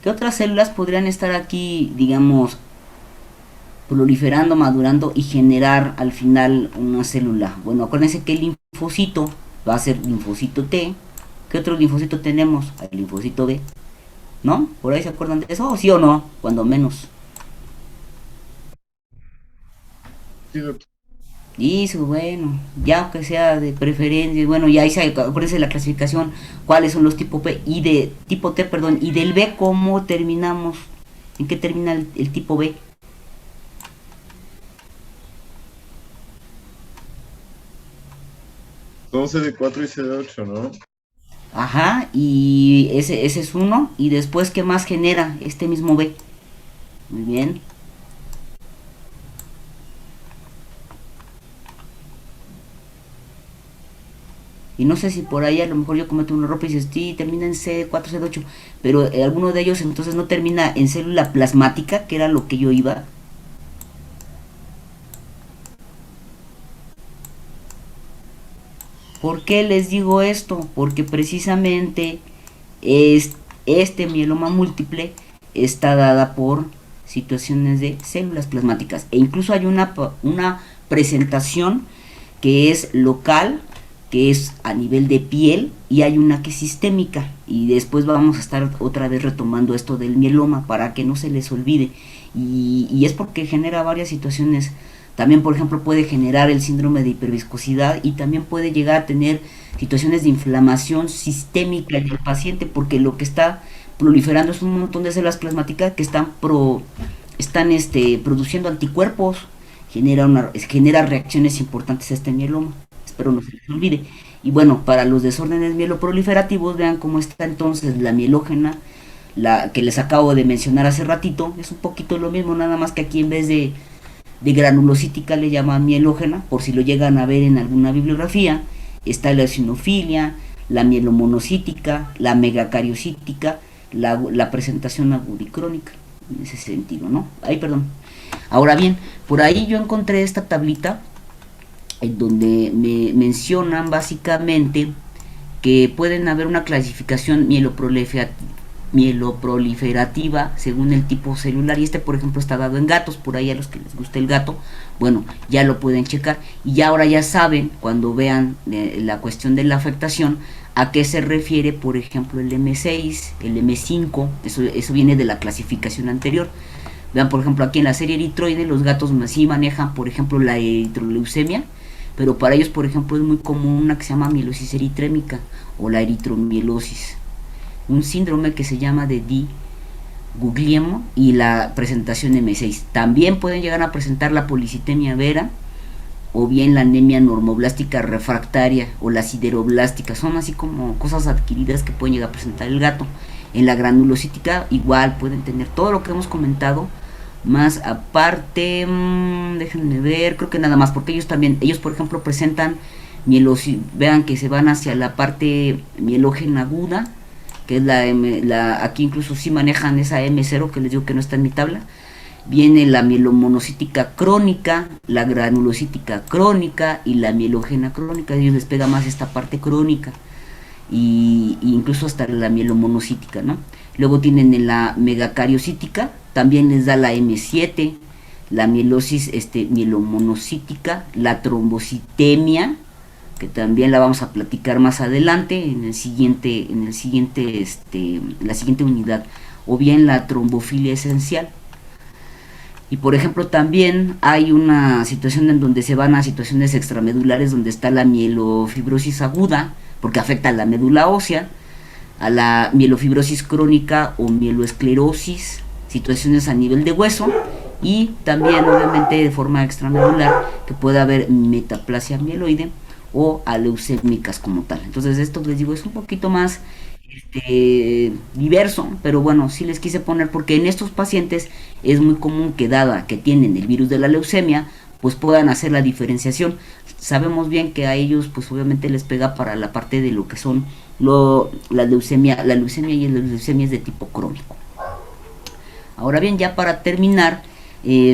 A: ¿Qué otras células podrían estar aquí, digamos, proliferando, madurando y generar al final una célula? Bueno, acuérdense que el linfocito va a ser linfocito T. ¿Qué otro linfocito tenemos? El linfocito B. ¿No? ¿Por ahí se acuerdan de eso? ¿Sí o no? Cuando menos.
C: Sí, doctor.
A: Y eso, bueno, ya aunque sea de preferencia, bueno, ya ahí se acuérdense la clasificación, cuáles son los tipo P y de tipo T, perdón, y del B, ¿cómo terminamos? ¿En qué termina el tipo B?
C: Son CD4 y CD8, ¿no?
A: Ajá, y ese es uno, y después, ¿qué más genera este mismo B? Muy bien. Y no sé si por ahí a lo mejor yo cometo un error y dices, sí, termina en C4, C8, pero alguno de ellos entonces no termina en célula plasmática, que era lo que yo iba, ¿Por qué les digo esto? Porque precisamente este mieloma múltiple está dada por situaciones de células plasmáticas. E incluso hay una presentación que es local, que es a nivel de piel, y hay una que es sistémica. Y después vamos a estar otra vez retomando esto del mieloma para que no se les olvide. Y es porque genera varias situaciones. También, por ejemplo, puede generar el síndrome de hiperviscosidad y también puede llegar a tener situaciones de inflamación sistémica en el paciente, porque lo que está proliferando es un montón de células plasmáticas que están produciendo anticuerpos, genera reacciones importantes a este mieloma. Espero no se les olvide. Y bueno, para los desórdenes mieloproliferativos, vean cómo está entonces la mielógena, la que les acabo de mencionar hace ratito. Es un poquito lo mismo, nada más que aquí en vez de granulocítica le llaman mielógena, por si lo llegan a ver en alguna bibliografía. Está la eosinofilia, la mielomonocítica, la megacariocítica, la presentación agudicrónica, en ese sentido, ¿no? Ay, perdón. Ahora bien, por ahí yo encontré esta tablita en donde me mencionan básicamente que pueden haber una clasificación mieloproliferativa según el tipo celular, y por ejemplo está dado en gatos. Por ahí a los que les guste el gato, bueno, ya lo pueden checar, y ya ahora ya saben, cuando vean la cuestión de la afectación, a qué se refiere, por ejemplo, el M6, el M5, eso viene de la clasificación anterior. Vean, por ejemplo, aquí en la serie eritroide, los gatos sí manejan, por ejemplo, la eritroleucemia, pero para ellos, por ejemplo, es muy común una que se llama mielosis eritrémica o la eritromielosis, un síndrome que se llama de Di-Guglielmo, y la presentación M6. También pueden llegar a presentar la policitemia vera, o bien la anemia normoblástica refractaria o la sideroblástica. Son así como cosas adquiridas que pueden llegar a presentar el gato. En la granulocítica igual pueden tener todo lo que hemos comentado, más aparte, déjenme ver, creo que nada más, porque ellos por ejemplo presentan mielosis. Vean que se van hacia la parte mielógena aguda, que es aquí incluso sí manejan esa M0 que les digo que no está en mi tabla. Viene la mielomonocítica crónica, la granulocítica crónica y la mielógena crónica. A ellos les pega más esta parte crónica, y incluso hasta la mielomonocítica, ¿no? Luego tienen en la megacariocítica, también les da la M7, la mielosis mielomonocítica, la trombocitemia, que también la vamos a platicar más adelante en la siguiente unidad, o bien la trombofilia esencial. Y por ejemplo también hay una situación en donde se van a situaciones extramedulares, donde está la mielofibrosis aguda, porque afecta a la médula ósea, a la mielofibrosis crónica o mieloesclerosis, situaciones a nivel de hueso, y también obviamente de forma extramedular, que puede haber metaplasia mieloide o aleucémicas como tal. Entonces esto, les digo, es un poquito más diverso, pero bueno, sí les quise poner porque en estos pacientes es muy común que, dada que tienen el virus de la leucemia, pues puedan hacer la diferenciación. Sabemos bien que a ellos pues obviamente les pega para la parte de lo que son la leucemia y las leucemias de tipo crónico. Ahora bien, ya para terminar,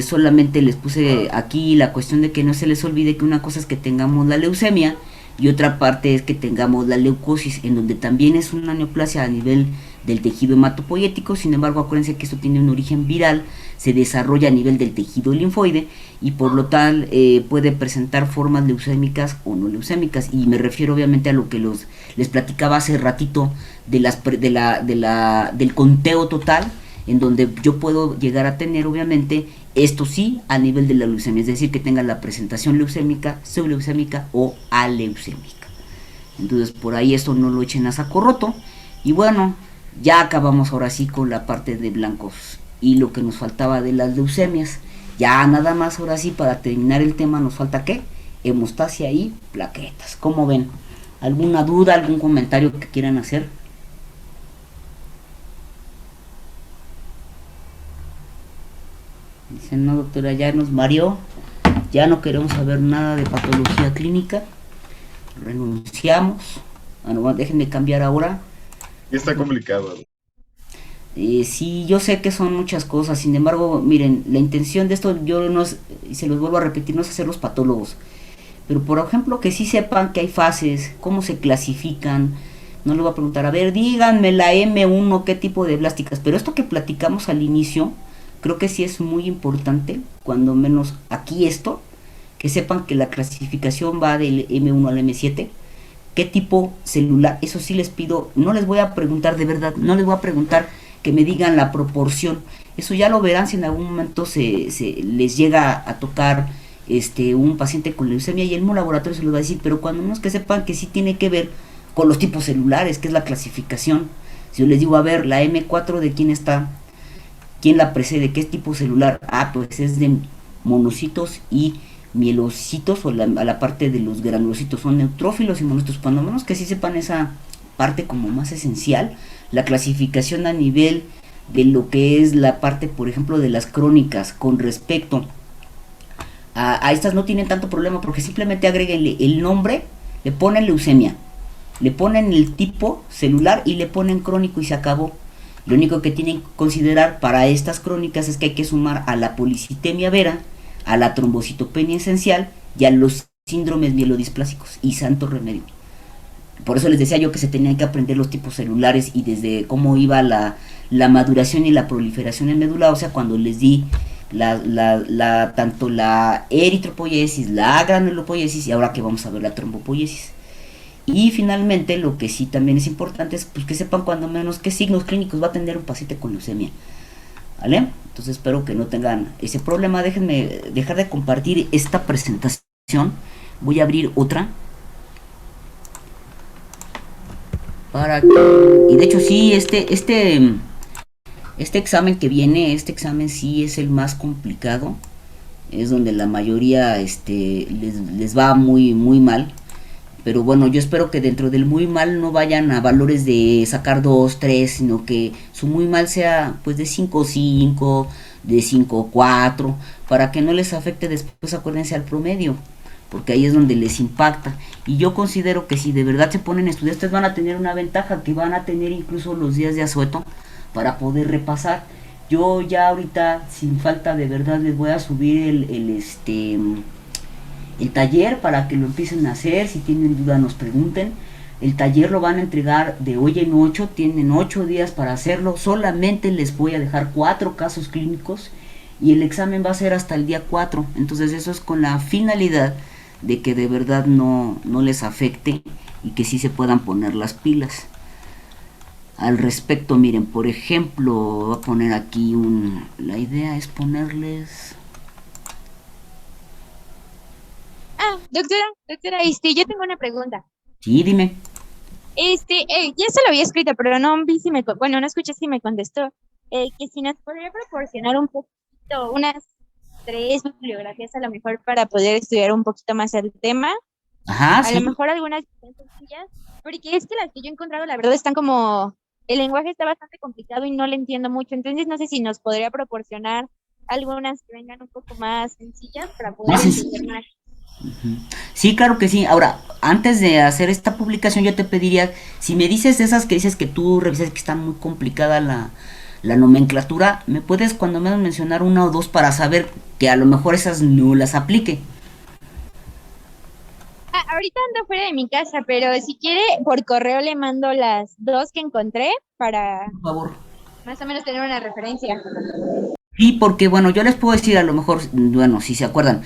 A: solamente les puse aquí la cuestión de que no se les olvide que una cosa es que tengamos la leucemia y otra parte es que tengamos la leucosis, en donde también es una neoplasia a nivel del tejido hematopoyético. Sin embargo, acuérdense que esto tiene un origen viral, se desarrolla a nivel del tejido linfoide y por lo tal puede presentar formas leucémicas o no leucémicas, y me refiero obviamente a lo que les platicaba hace ratito del conteo total, en donde yo puedo llegar a tener obviamente esto sí a nivel de la leucemia, es decir, que tenga la presentación leucémica, subleucémica o aleucémica. Entonces por ahí esto no lo echen a saco roto. Y bueno, ya acabamos ahora sí con la parte de blancos y lo que nos faltaba de las leucemias. Ya nada más ahora sí, para terminar el tema, nos falta ¿qué? Hemostasia y plaquetas. ¿Cómo ven? ¿Alguna duda, algún comentario que quieran hacer? Dicen, no doctora, ya nos mareó, ya no queremos saber nada de patología clínica, renunciamos. Bueno, déjenme cambiar ahora.
C: Está complicado.
A: Sí, yo sé que son muchas cosas, sin embargo, miren, la intención de esto, y se los vuelvo a repetir, no es hacer los patólogos, pero por ejemplo que sí sepan que hay fases, cómo se clasifican. No le voy a preguntar, a ver, díganme la M1, qué tipo de plásticas, pero esto que platicamos al inicio, creo que sí es muy importante, cuando menos aquí esto, que sepan que la clasificación va del M1 al M7, qué tipo celular, eso sí les pido, no les voy a preguntar de verdad, no les voy a preguntar que me digan la proporción, eso ya lo verán si en algún momento se les llega a tocar un paciente con leucemia y el mismo laboratorio se lo va a decir, pero cuando menos que sepan que sí tiene que ver con los tipos celulares, que es la clasificación. Si yo les digo, a ver, la M4 de quién está, quién la precede, qué es tipo celular, pues es de monocitos y mielocitos, o a la parte de los granulocitos son neutrófilos y monocitos, cuando menos que sí sepan esa parte como más esencial, la clasificación a nivel de lo que es la parte, por ejemplo, de las crónicas, con respecto a estas no tienen tanto problema, porque simplemente agreguenle el nombre, le ponen leucemia, le ponen el tipo celular y le ponen crónico y se acabó. Lo único que tienen que considerar para estas crónicas es que hay que sumar a la policitemia vera, a la trombocitopenia esencial y a los síndromes mielodisplásicos, y santo remedio. Por eso les decía yo que se tenían que aprender los tipos celulares y desde cómo iba la maduración y la proliferación en médula ósea cuando les di tanto la eritropoiesis, la granulopoiesis y ahora que vamos a ver la trombopoiesis. Y finalmente lo que sí también es importante es pues, que sepan cuando menos qué signos clínicos va a tener un paciente con leucemia, ¿vale? Entonces espero que no tengan ese problema. Déjenme dejar de compartir esta presentación, voy a abrir otra para que, y de hecho sí, este examen que viene, este examen sí es el más complicado, es donde la mayoría les va muy mal. Pero bueno, yo espero que dentro del muy mal no vayan a valores de sacar 2, 3, sino que su muy mal sea pues de 5.5, de 5.4, para que no les afecte después, acuérdense, al promedio, porque ahí es donde les impacta. Y yo considero que si de verdad se ponen a estudiar, ustedes van a tener una ventaja, que van a tener incluso los días de asueto para poder repasar. Yo ya ahorita, sin falta de verdad, les voy a subir el taller para que lo empiecen a hacer. Si tienen duda nos pregunten. El taller lo van a entregar de hoy en 8, tienen 8 días para hacerlo, solamente les voy a dejar 4 casos clínicos y el examen va a ser hasta el día 4, entonces eso es con la finalidad de que de verdad no les afecte y que sí se puedan poner las pilas. Al respecto, miren, por ejemplo, voy a poner aquí la idea es ponerles...
G: Doctora, yo tengo una pregunta.
A: Sí, dime.
G: Ya se lo había escrito, pero no vi si no escuché si me contestó. Que si nos podría proporcionar un poquito, unas 3 bibliografías a lo mejor para poder estudiar un poquito más el tema.
A: Ajá,
G: a
A: sí.
G: lo mejor algunas sencillas, porque es que las que yo he encontrado, la verdad, están como, el lenguaje está bastante complicado y no le entiendo mucho, entonces no sé si nos podría proporcionar algunas que vengan un poco más sencillas para poder entender más.
A: Sí, claro que sí. Ahora, antes de hacer esta publicación yo te pediría, si me dices esas que dices que tú revisas que está muy complicada la nomenclatura, me puedes cuando menos mencionar 1 o 2 para saber que a lo mejor esas no las aplique.
G: Ahorita ando fuera de mi casa, pero si quiere por correo le mando las 2 que encontré para,
A: por favor,
G: más o menos tener una referencia.
A: Sí, porque bueno, yo les puedo decir a lo mejor, bueno, si se acuerdan,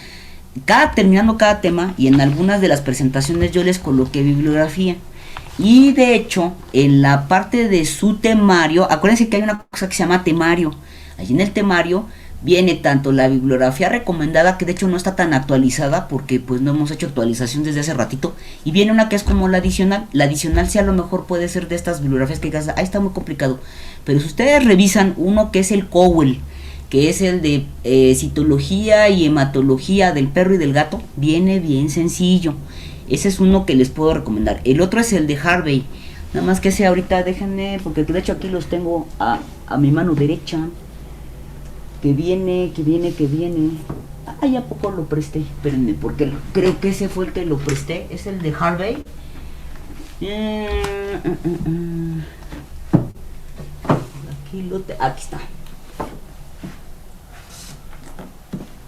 A: terminando cada tema y en algunas de las presentaciones yo les coloqué bibliografía y de hecho en la parte de su temario, acuérdense que hay una cosa que se llama temario. Allí en el temario viene tanto la bibliografía recomendada, que de hecho no está tan actualizada porque pues no hemos hecho actualización desde hace ratito, y viene una que es como la adicional. La adicional sí a lo mejor puede ser de estas bibliografías que digas, ahí está muy complicado, pero si ustedes revisan uno que es el Cowell, que es el de citología y hematología del perro y del gato, viene bien sencillo. Ese es uno que les puedo recomendar. El otro es el de Harvey, nada más que ese ahorita déjenme, porque de hecho aquí los tengo a mi mano derecha, que viene. Ay, ¿a poco lo presté? Espérenme, porque creo que ese fue el que lo presté, es el de Harvey. Aquí está.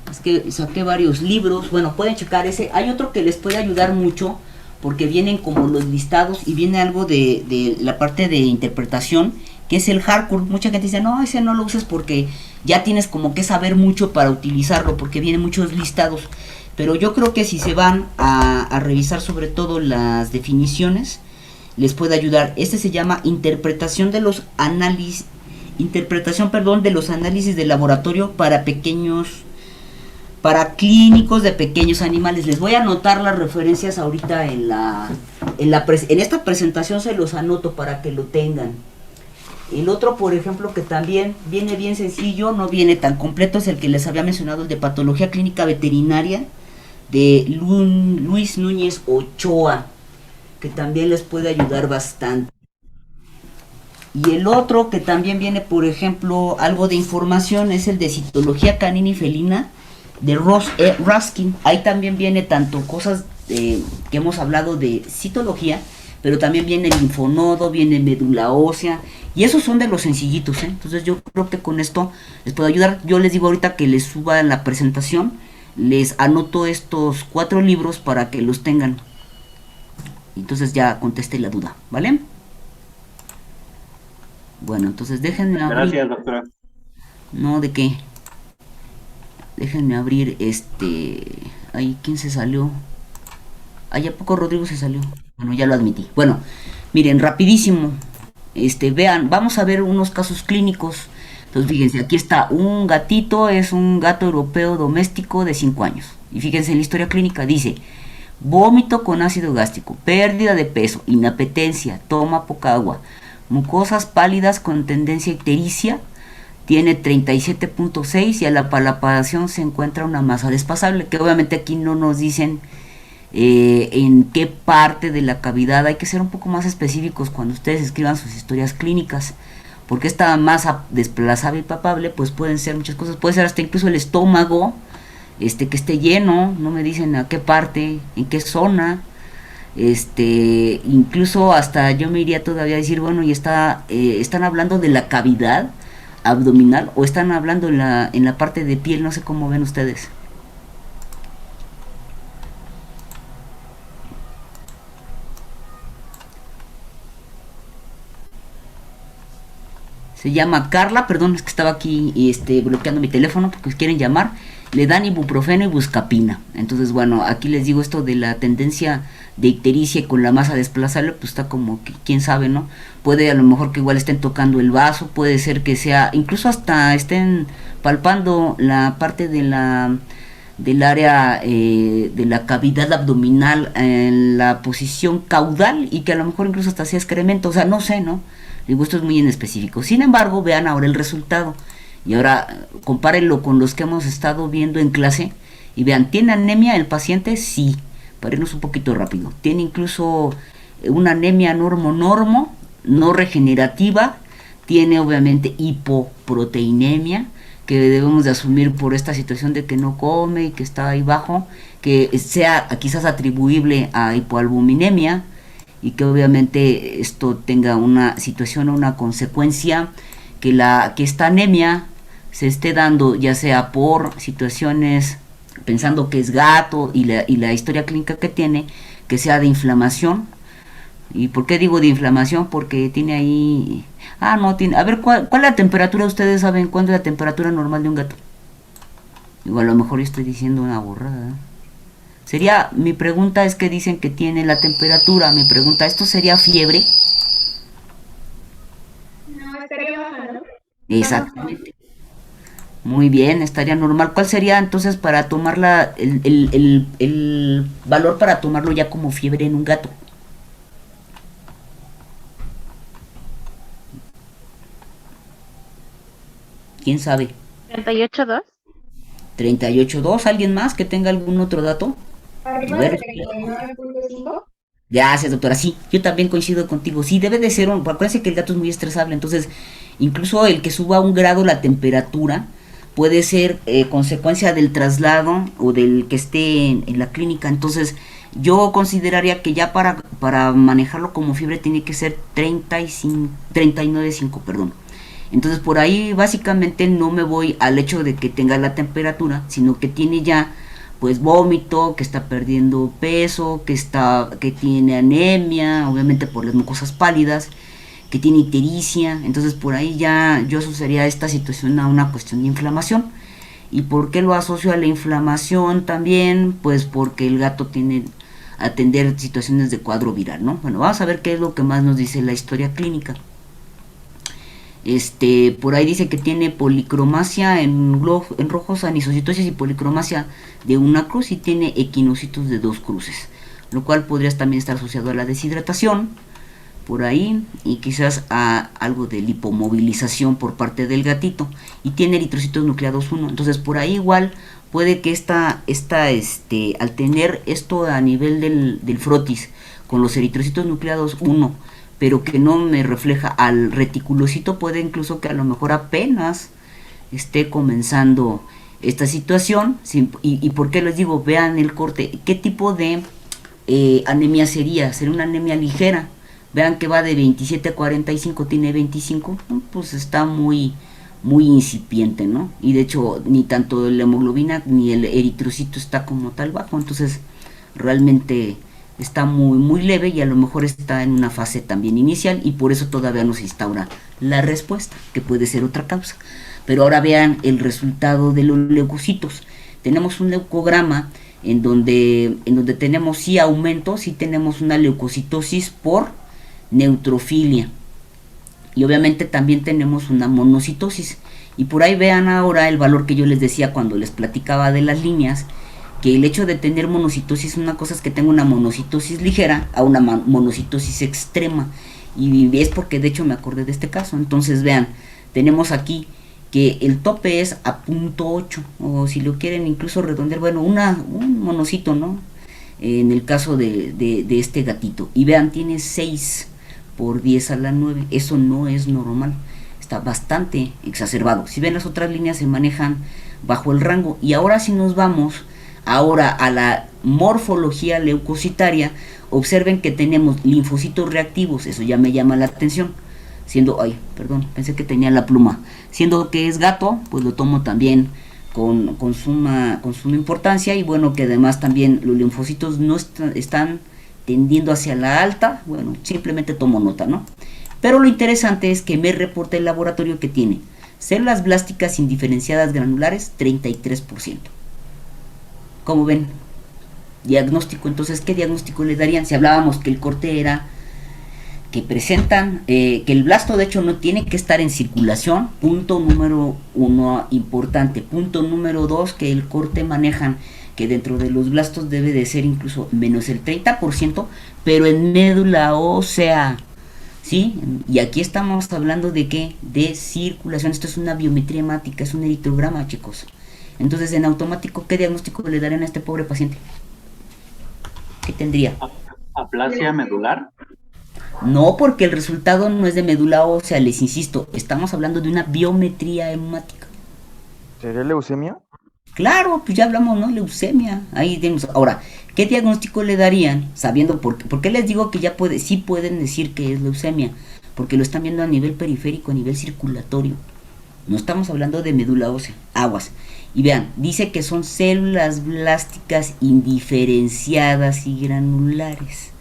A: Es saqué varios libros. Bueno, pueden checar ese. Hay otro que les puede ayudar mucho porque vienen como los listados y viene algo de la parte de interpretación, que es el hardcore. Mucha gente dice, no, ese no lo uses porque ya tienes como que saber mucho para utilizarlo, porque vienen muchos listados. Pero yo creo que si se van a revisar sobre todo las definiciones, les puede ayudar. Este se llama interpretación de los análisis de laboratorio para clínicos de pequeños animales. Les voy a anotar las referencias ahorita en esta presentación, se los anoto para que lo tengan. El otro, por ejemplo, que también viene bien sencillo, no viene tan completo, es el que les había mencionado, el de patología clínica veterinaria de Luis Núñez Ochoa, que también les puede ayudar bastante. Y el otro que también viene, por ejemplo, algo de información, es el de citología canina y felina de Ross E. Raskin. Ahí también viene tanto cosas que hemos hablado de citología, pero también viene el linfonodo, viene médula ósea, y esos son de los sencillitos, ¿eh? Entonces yo creo que con esto les puedo ayudar. Yo les digo ahorita que les suba la presentación, les anoto estos 4 libros para que los tengan. Entonces ya contesté la duda, ¿vale? Bueno, entonces déjenme abrir.
B: Gracias, doctora.
A: No, ¿de qué? Déjenme abrir Ay, ¿quién se salió? Ay, ¿a poco Rodrigo se salió? Bueno, ya lo admití. Bueno, miren, rapidísimo. Vean, vamos a ver unos casos clínicos. Entonces, fíjense, aquí está un gatito, es un gato europeo doméstico de 5 años. Y fíjense en la historia clínica, dice: vómito con ácido gástrico, pérdida de peso, inapetencia, toma poca agua, mucosas pálidas con tendencia ictericia, tiene 37.6 y a la palpación se encuentra una masa despasable, que obviamente aquí no nos dicen en qué parte de la cavidad. Hay que ser un poco más específicos cuando ustedes escriban sus historias clínicas, porque esta masa desplazable y palpable pues pueden ser muchas cosas, puede ser hasta incluso el estómago, que esté lleno, no me dicen a qué parte, en qué zona, incluso hasta yo me iría todavía a decir, bueno, y están hablando de la cavidad abdominal o están hablando en la parte de piel, no sé cómo ven ustedes. Se llama Carla, perdón, es que estaba aquí bloqueando mi teléfono porque quieren llamar. Le dan ibuprofeno y buscapina. Entonces, bueno, aquí les digo esto de la tendencia de ictericia con la masa desplazable, pues está como que, quién sabe, ¿no? Puede a lo mejor que igual estén tocando el vaso, puede ser que sea, incluso hasta estén palpando la parte del área de la cavidad abdominal en la posición caudal y que a lo mejor incluso hasta sea excremento, o sea, no sé, ¿no? Digo, esto es muy en específico. Sin embargo, vean ahora el resultado. Y ahora compárenlo con los que hemos estado viendo en clase. Y vean, ¿tiene anemia el paciente? Sí. Parenos un poquito rápido. Tiene incluso una anemia normo, no regenerativa. Tiene obviamente hipoproteinemia, que debemos de asumir por esta situación de que no come y que está ahí bajo, que sea quizás atribuible a hipoalbuminemia, y que obviamente esto tenga una situación o una consecuencia que esta anemia se esté dando ya sea por situaciones, pensando que es gato y la historia clínica que tiene, que sea de inflamación. ¿Y por qué digo de inflamación? Porque tiene ahí... no tiene... A ver, ¿cuál es la temperatura? ¿Ustedes saben cuándo es la temperatura normal de un gato? Igual a lo mejor estoy diciendo una borrada, ¿eh? Mi pregunta es que dicen que tiene la temperatura. Mi pregunta, ¿esto sería fiebre?
E: No, estaría bajando.
A: Exactamente. Muy bien, estaría normal. ¿Cuál sería entonces para tomarla, el valor para tomarlo ya como fiebre en un gato? ¿Quién sabe?
G: 38.2.
A: 38.2. ¿Alguien más que tenga algún otro dato?
E: Arriba
A: A ver.
E: de 39.5.
A: Gracias, doctora. Sí, yo también coincido contigo. Sí, debe de ser acuérdense que el gato es muy estresable, entonces incluso el que suba un grado la temperatura puede ser consecuencia del traslado o del que esté en la clínica. Entonces yo consideraría que ya para manejarlo como fiebre tiene que ser 39.5, perdón. Entonces por ahí básicamente no me voy al hecho de que tenga la temperatura, sino que tiene ya pues vómito, que está perdiendo peso, que tiene anemia, obviamente por las mucosas pálidas, que tiene ictericia. Entonces por ahí ya yo asociaría esta situación a una cuestión de inflamación. ¿Y por qué lo asocio a la inflamación también? Pues porque el gato tiene a atender situaciones de cuadro viral, ¿no? Bueno, vamos a ver qué es lo que más nos dice la historia clínica. Por ahí dice que tiene policromacia en rojos, anisocitosis y policromacia de una cruz, y tiene equinocitos de 2 cruces, lo cual podría también estar asociado a la deshidratación por ahí, y quizás a algo de lipomovilización por parte del gatito, y tiene eritrocitos nucleados 1. Entonces por ahí igual puede que al tener esto a nivel del frotis con los eritrocitos nucleados 1, pero que no me refleja al reticulocito, puede incluso que a lo mejor apenas esté comenzando esta situación. ¿Y por qué les digo? Vean el corte, qué tipo de anemia sería una anemia ligera. Vean que va de 27 a 45, tiene 25, pues está muy incipiente, ¿no? Y de hecho ni tanto la hemoglobina ni el eritrocito está como tal bajo, entonces realmente está muy leve, y a lo mejor está en una fase también inicial, y por eso todavía no se instaura la respuesta, que puede ser otra causa. Pero ahora vean el resultado de los leucocitos. Tenemos un leucograma en donde tenemos sí aumento, sí tenemos una leucocitosis por neutrofilia, y obviamente también tenemos una monocitosis. Y por ahí vean ahora el valor que yo les decía cuando les platicaba de las líneas, que el hecho de tener monocitosis, una cosa es que tengo una monocitosis ligera a una monocitosis extrema, y es porque de hecho me acordé de este caso. Entonces vean, tenemos aquí que el tope es a 0.8, o si lo quieren incluso redondear, bueno, un monocito, ¿no? En el caso de este gatito, y vean, tiene 6 por 10 a la 9, eso no es normal, está bastante exacerbado. Si ven, las otras líneas se manejan bajo el rango. Y ahora si nos vamos ahora a la morfología leucocitaria, observen que tenemos linfocitos reactivos, eso ya me llama la atención, siendo, pensé que tenía la pluma, siendo que es gato, pues lo tomo también con suma importancia. Y bueno, que además también los linfocitos no están tendiendo hacia la alta, bueno, simplemente tomo nota, ¿no? Pero lo interesante es que me reporta el laboratorio que tiene células blásticas indiferenciadas granulares 33%. Como ven, diagnóstico. Entonces, ¿qué diagnóstico le darían? Si hablábamos que el corte era que presentan, que el blasto de hecho no tiene que estar en circulación, punto número 1 importante. Punto número 2, que el corte manejan que dentro de los blastos debe de ser incluso menos el 30%, pero en médula ósea, ¿sí? Y aquí estamos hablando de ¿qué? De circulación. Esto es una biometría hemática, es un eritrograma, chicos. Entonces, en automático, ¿qué diagnóstico le darían a este pobre paciente? ¿Qué tendría?
H: ¿Aplasia medular?
A: No, porque el resultado no es de médula ósea, les insisto, estamos hablando de una biometría hemática.
I: ¿Sería leucemia?
A: Claro, pues ya hablamos, ¿no? Leucemia. Ahí tenemos. Ahora, ¿qué diagnóstico le darían? Sabiendo por qué les digo que ya sí pueden decir que es leucemia, porque lo están viendo a nivel periférico, a nivel circulatorio. No estamos hablando de médula ósea, aguas. Y vean, dice que son células blásticas indiferenciadas y granulares.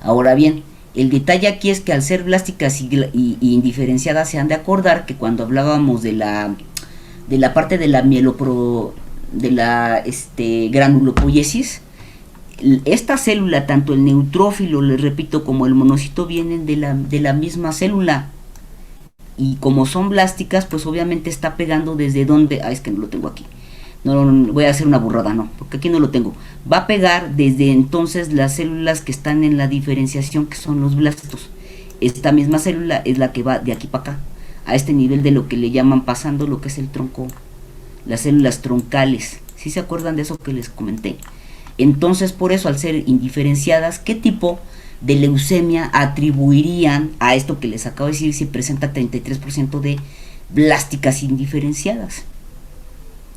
A: Ahora bien, el detalle aquí es que al ser blásticas y indiferenciadas, se han de acordar que cuando hablábamos de la parte de la granulopoiesis, esta célula, tanto el neutrófilo, les repito, como el monocito, vienen de la misma célula. Y como son blásticas, pues obviamente está pegando desde donde... es que no lo tengo aquí. No, voy a hacer una burrada, no, porque aquí no lo tengo. Va a pegar desde entonces las células que están en la diferenciación, que son los blastos. Esta misma célula es la que va de aquí para acá, a este nivel de lo que le llaman pasando lo que es el tronco, las células troncales. ¿Sí se acuerdan de eso que les comenté? Entonces, por eso, al ser indiferenciadas, ¿qué tipo de leucemia atribuirían a esto que les acabo de decir si presenta 33% de blásticas indiferenciadas?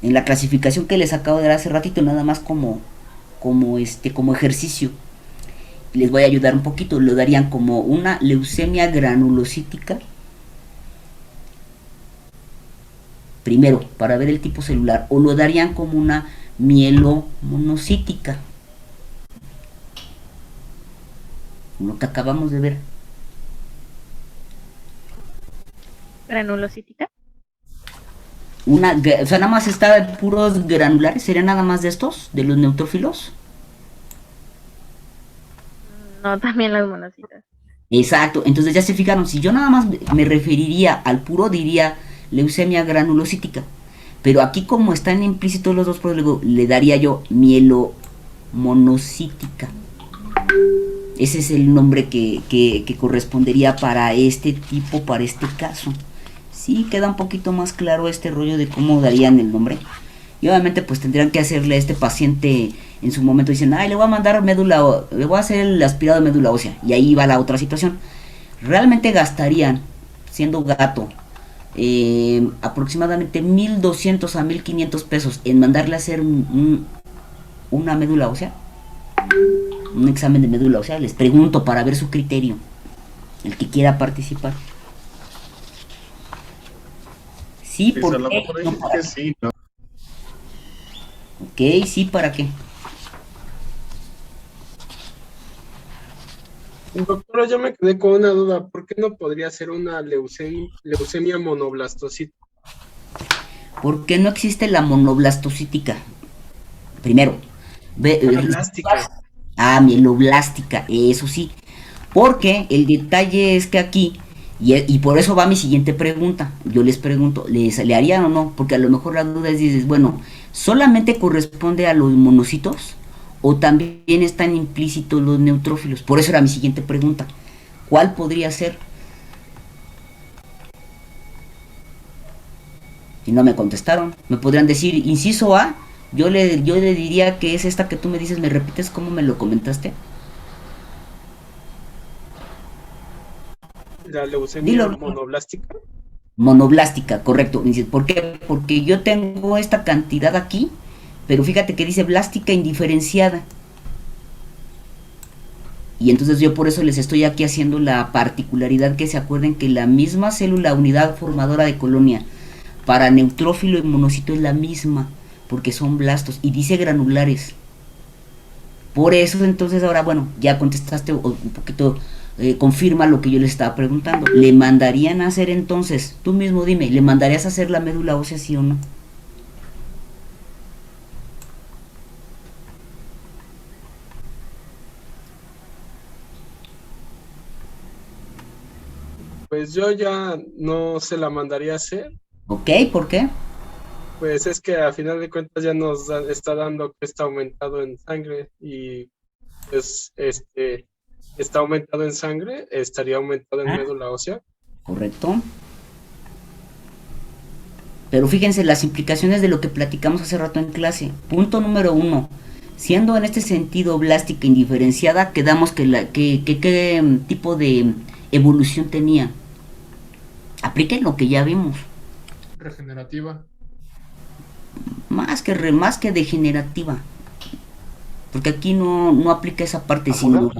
A: En la clasificación que les acabo de dar hace ratito, nada más como ejercicio, les voy a ayudar un poquito. Lo darían como una leucemia granulocítica primero, para ver el tipo celular, o lo darían como una mielomonocítica, lo que acabamos de ver.
G: Granulocítica.
A: O sea, nada más está puros granulares, ¿sería nada más de estos, de los neutrófilos?
G: No, también las monocitas.
A: Exacto, entonces ya se fijaron, si yo nada más me referiría al puro, diría leucemia granulocítica, pero aquí como están implícitos los dos, pues luego le daría yo mielomonocítica. Ese es el nombre que correspondería para este tipo, para este caso. Sí, queda un poquito más claro este rollo de cómo darían el nombre. Y obviamente pues tendrían que hacerle a este paciente en su momento, dicen, ay, le voy a mandar médula, le voy a hacer el aspirado de médula ósea. Y ahí va la otra situación. Realmente gastarían, siendo gato, aproximadamente 1,200 a 1,500 pesos en mandarle a hacer una médula ósea. Un examen de médula ósea. Les pregunto para ver su criterio, el que quiera participar. Sí,
C: Pues a
A: ¿por
C: lo
A: qué?
C: mejor
A: No,
C: dices
A: ¿para
C: que
A: qué?
C: sí, ¿no?
A: Ok, sí, ¿para qué?
J: Doctora, yo me quedé con una duda. ¿Por qué no podría ser una leucemia monoblastocítica?
A: ¿Por qué no existe la monoblastocítica? Primero,
J: Mieloblástica.
A: mieloblástica, eso sí. Porque el detalle es que aquí, y por eso va mi siguiente pregunta, yo les pregunto, ¿le harían o no? Porque a lo mejor la duda es, dices, bueno, ¿solamente corresponde a los monocitos? ¿O también están implícitos los neutrófilos? Por eso era mi siguiente pregunta. ¿Cuál podría ser? Y no me contestaron. Me podrían decir, inciso A, yo le diría que es esta que tú me dices, ¿me repites cómo me lo comentaste?
J: La leucemia
A: Dilo.
J: monoblástica.
A: Monoblástica, correcto. ¿Por qué? Porque yo tengo esta cantidad aquí, pero fíjate que dice blástica indiferenciada. Y entonces yo por eso les estoy aquí haciendo la particularidad que se acuerden que la misma célula unidad formadora de colonia para neutrófilo y monocito es la misma, porque son blastos y dice granulares. Por eso entonces ahora, bueno, ya contestaste un poquito, confirma lo que yo les estaba preguntando. ¿Le mandarían a hacer entonces? Tú mismo dime, ¿le mandarías a hacer la médula ósea sí o no?
J: Pues yo ya no se la mandaría a hacer.
A: Ok, ¿por qué?
J: Pues es que a final de cuentas ya nos está dando que está aumentado en sangre y pues está aumentado en sangre, estaría aumentado en médula ósea.
A: Correcto. Pero fíjense las implicaciones de lo que platicamos hace rato en clase. Punto número 1. Siendo en este sentido blástica indiferenciada, quedamos que qué tipo de evolución tenía. Apliquen lo que ya vimos.
K: Regenerativa.
A: Más que degenerativa. Porque aquí no aplica esa parte, sino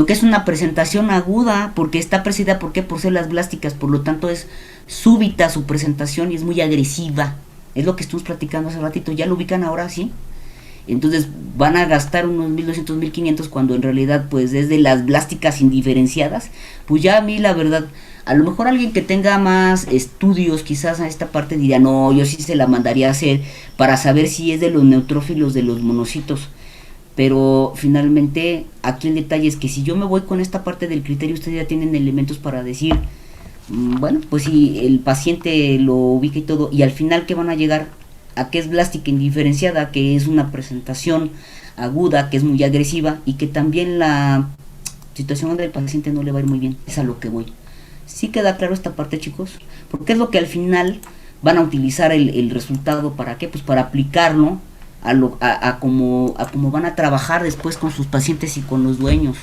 A: que es una presentación aguda, porque está presidida por células blásticas, por lo tanto es súbita su presentación y es muy agresiva. Es lo que estuvimos platicando hace ratito, ya lo ubican ahora, ¿sí? Entonces van a gastar unos 1,200, 1,500 cuando en realidad pues es de las blásticas indiferenciadas. Pues ya a mí la verdad, a lo mejor alguien que tenga más estudios quizás a esta parte diría, no, yo sí se la mandaría a hacer para saber si es de los neutrófilos, de los monocitos. Pero finalmente aquí el detalle es que si yo me voy con esta parte del criterio, ustedes ya tienen elementos para decir, bueno, pues si el paciente lo ubica y todo, y al final que van a llegar a que es blástica indiferenciada, que es una presentación aguda, que es muy agresiva y que también la situación del paciente no le va a ir muy bien. Es a lo que voy. ¿Sí queda claro esta parte, chicos? Porque es lo que al final van a utilizar el resultado. ¿Para qué? Pues para aplicarlo a cómo van a trabajar después con sus pacientes y con los dueños.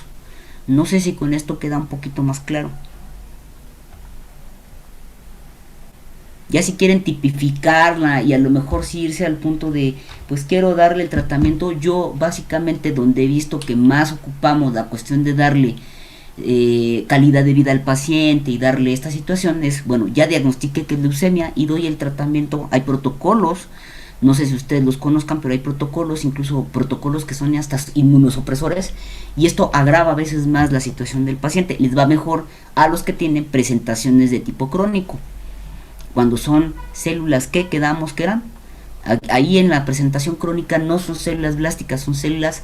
A: No sé si con esto queda un poquito más claro. Ya si quieren tipificarla y a lo mejor sí irse al punto de, pues quiero darle el tratamiento, yo básicamente donde he visto que más ocupamos la cuestión de darle calidad de vida al paciente y darle esta situación es, bueno, ya diagnostiqué que es leucemia y doy el tratamiento. Hay protocolos, no sé si ustedes los conozcan, pero hay protocolos, incluso protocolos que son hasta inmunosupresores, y esto agrava a veces más la situación del paciente. Les va mejor a los que tienen presentaciones de tipo crónico, cuando son células que quedamos que eran. Ahí en la presentación crónica no son células blásticas, son células,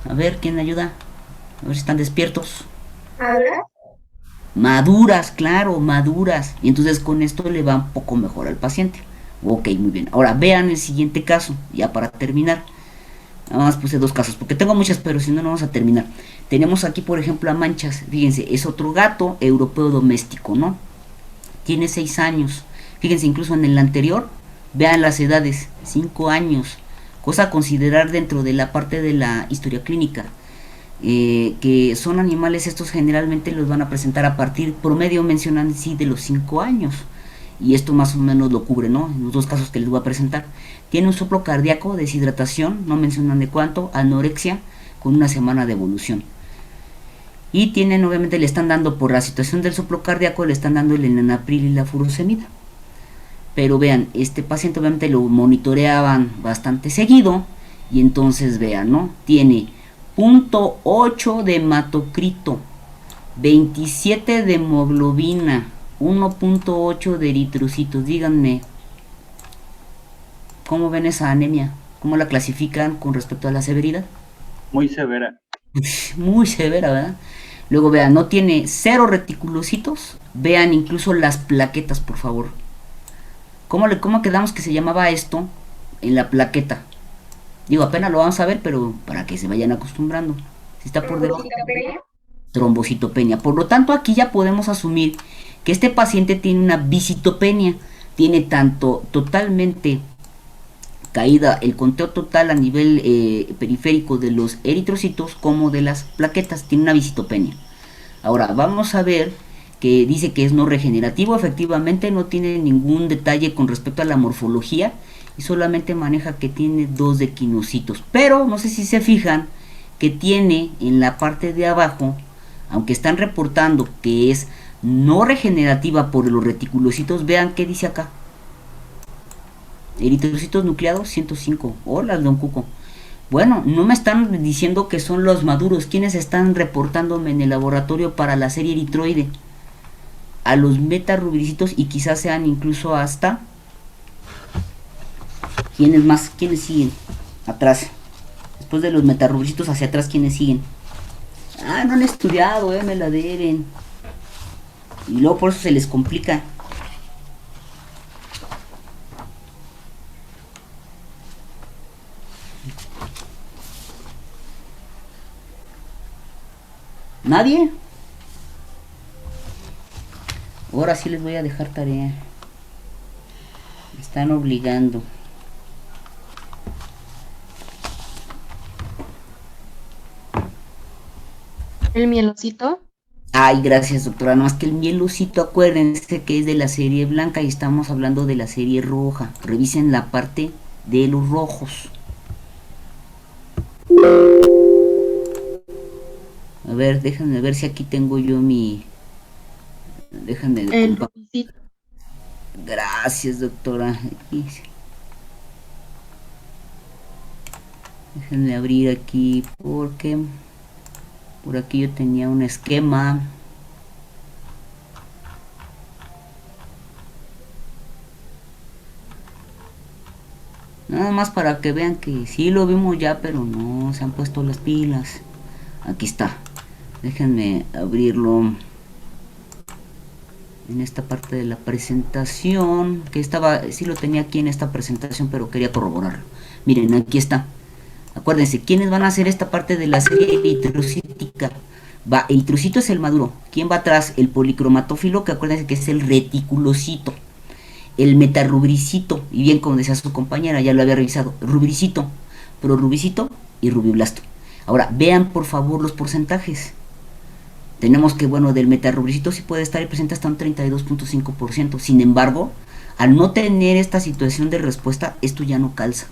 A: a ver, ¿quién me ayuda? A ver si están despiertos.
E: ¿Ahora?
A: Maduras, claro, maduras. Y entonces con esto le va un poco mejor al paciente. Ok, muy bien. Ahora vean el siguiente caso, ya para terminar. Nada más puse 2 casos, porque tengo muchas, pero si no, no vamos a terminar. Tenemos aquí, por ejemplo, a Manchas. Fíjense, es otro gato europeo doméstico, ¿no? Tiene 6 años. Fíjense, incluso en el anterior, vean las edades, 5 años. Cosa a considerar dentro de la parte de la historia clínica. Que son animales, estos generalmente los van a presentar a partir, promedio mencionan sí de los 5 años, y esto más o menos lo cubre, ¿no? En los 2 casos que les voy a presentar. Tiene un soplo cardíaco, deshidratación, no mencionan de cuánto, anorexia, con 1 semana de evolución. Y tienen, obviamente le están dando, por la situación del soplo cardíaco, le están dando el enalapril y la furosemida. Pero vean, este paciente obviamente lo monitoreaban bastante seguido, y entonces vean, ¿no? Tiene 0.8 de hematocrito, 27 de hemoglobina, 1.8 de eritrocitos. Díganme, ¿cómo ven esa anemia? ¿Cómo la clasifican con respecto a la severidad?
H: Muy severa.
A: Muy severa, ¿verdad? Luego vean, no tiene 0 reticulocitos. Vean incluso las plaquetas, por favor. ¿Cómo quedamos que se llamaba esto en la plaqueta? Digo, apenas lo vamos a ver, pero para que se vayan acostumbrando. Si está por debajo. Trombocitopenia. Por lo tanto, aquí ya podemos asumir que este paciente tiene una visitopenia. Tiene tanto totalmente caída el conteo total a nivel periférico de los eritrocitos como de las plaquetas. Tiene una visitopenia. Ahora, vamos a ver que dice que es no regenerativo. Efectivamente, no tiene ningún detalle con respecto a la morfología. Y solamente maneja que tiene 2 de quinocitos. Pero no sé si se fijan que tiene en la parte de abajo, aunque están reportando que es no regenerativa por los reticulocitos, vean qué dice acá. Eritrocitos nucleados 105. Hola, don Cuco. Bueno, no me están diciendo que son los maduros. ¿Quiénes están reportándome en el laboratorio para la serie eritroide? A los metarubricitos, y quizás sean incluso hasta... ¿Quiénes más? ¿Quiénes siguen? Atrás. Después de los metarubricitos hacia atrás, ¿quiénes siguen? Ah, no han estudiado, me la deben. Y luego por eso se les complica. ¿Nadie? Ahora sí les voy a dejar tarea. Me están obligando.
G: ¿El mielocito?
A: Ay, gracias, doctora. No más que el mielocito, acuérdense que es de la serie blanca y estamos hablando de la serie roja. Revisen la parte de los rojos. A ver, déjenme ver si aquí tengo yo mi... Déjenme...
G: El rojito.
A: Gracias, doctora. Aquí. Déjenme abrir aquí porque... Por aquí yo tenía un esquema. Nada más para que vean que sí lo vimos ya, pero no se han puesto las pilas. Aquí está. Déjenme abrirlo en esta parte de la presentación. Que estaba, sí lo tenía aquí en esta presentación, pero quería corroborarlo. Miren, aquí está. Acuérdense, ¿quiénes van a hacer esta parte de la serie eritrocítica? Eritrocito es el maduro. ¿Quién va atrás? El policromatófilo, que acuérdense que es el reticulocito. El metarubricito, y bien como decía su compañera, ya lo había revisado. Rubricito, prorubricito y rubiblasto. Ahora, vean por favor los porcentajes. Tenemos que, bueno, del metarubricito sí puede estar presente hasta un 32.5%. Sin embargo, al no tener esta situación de respuesta, esto ya no calza.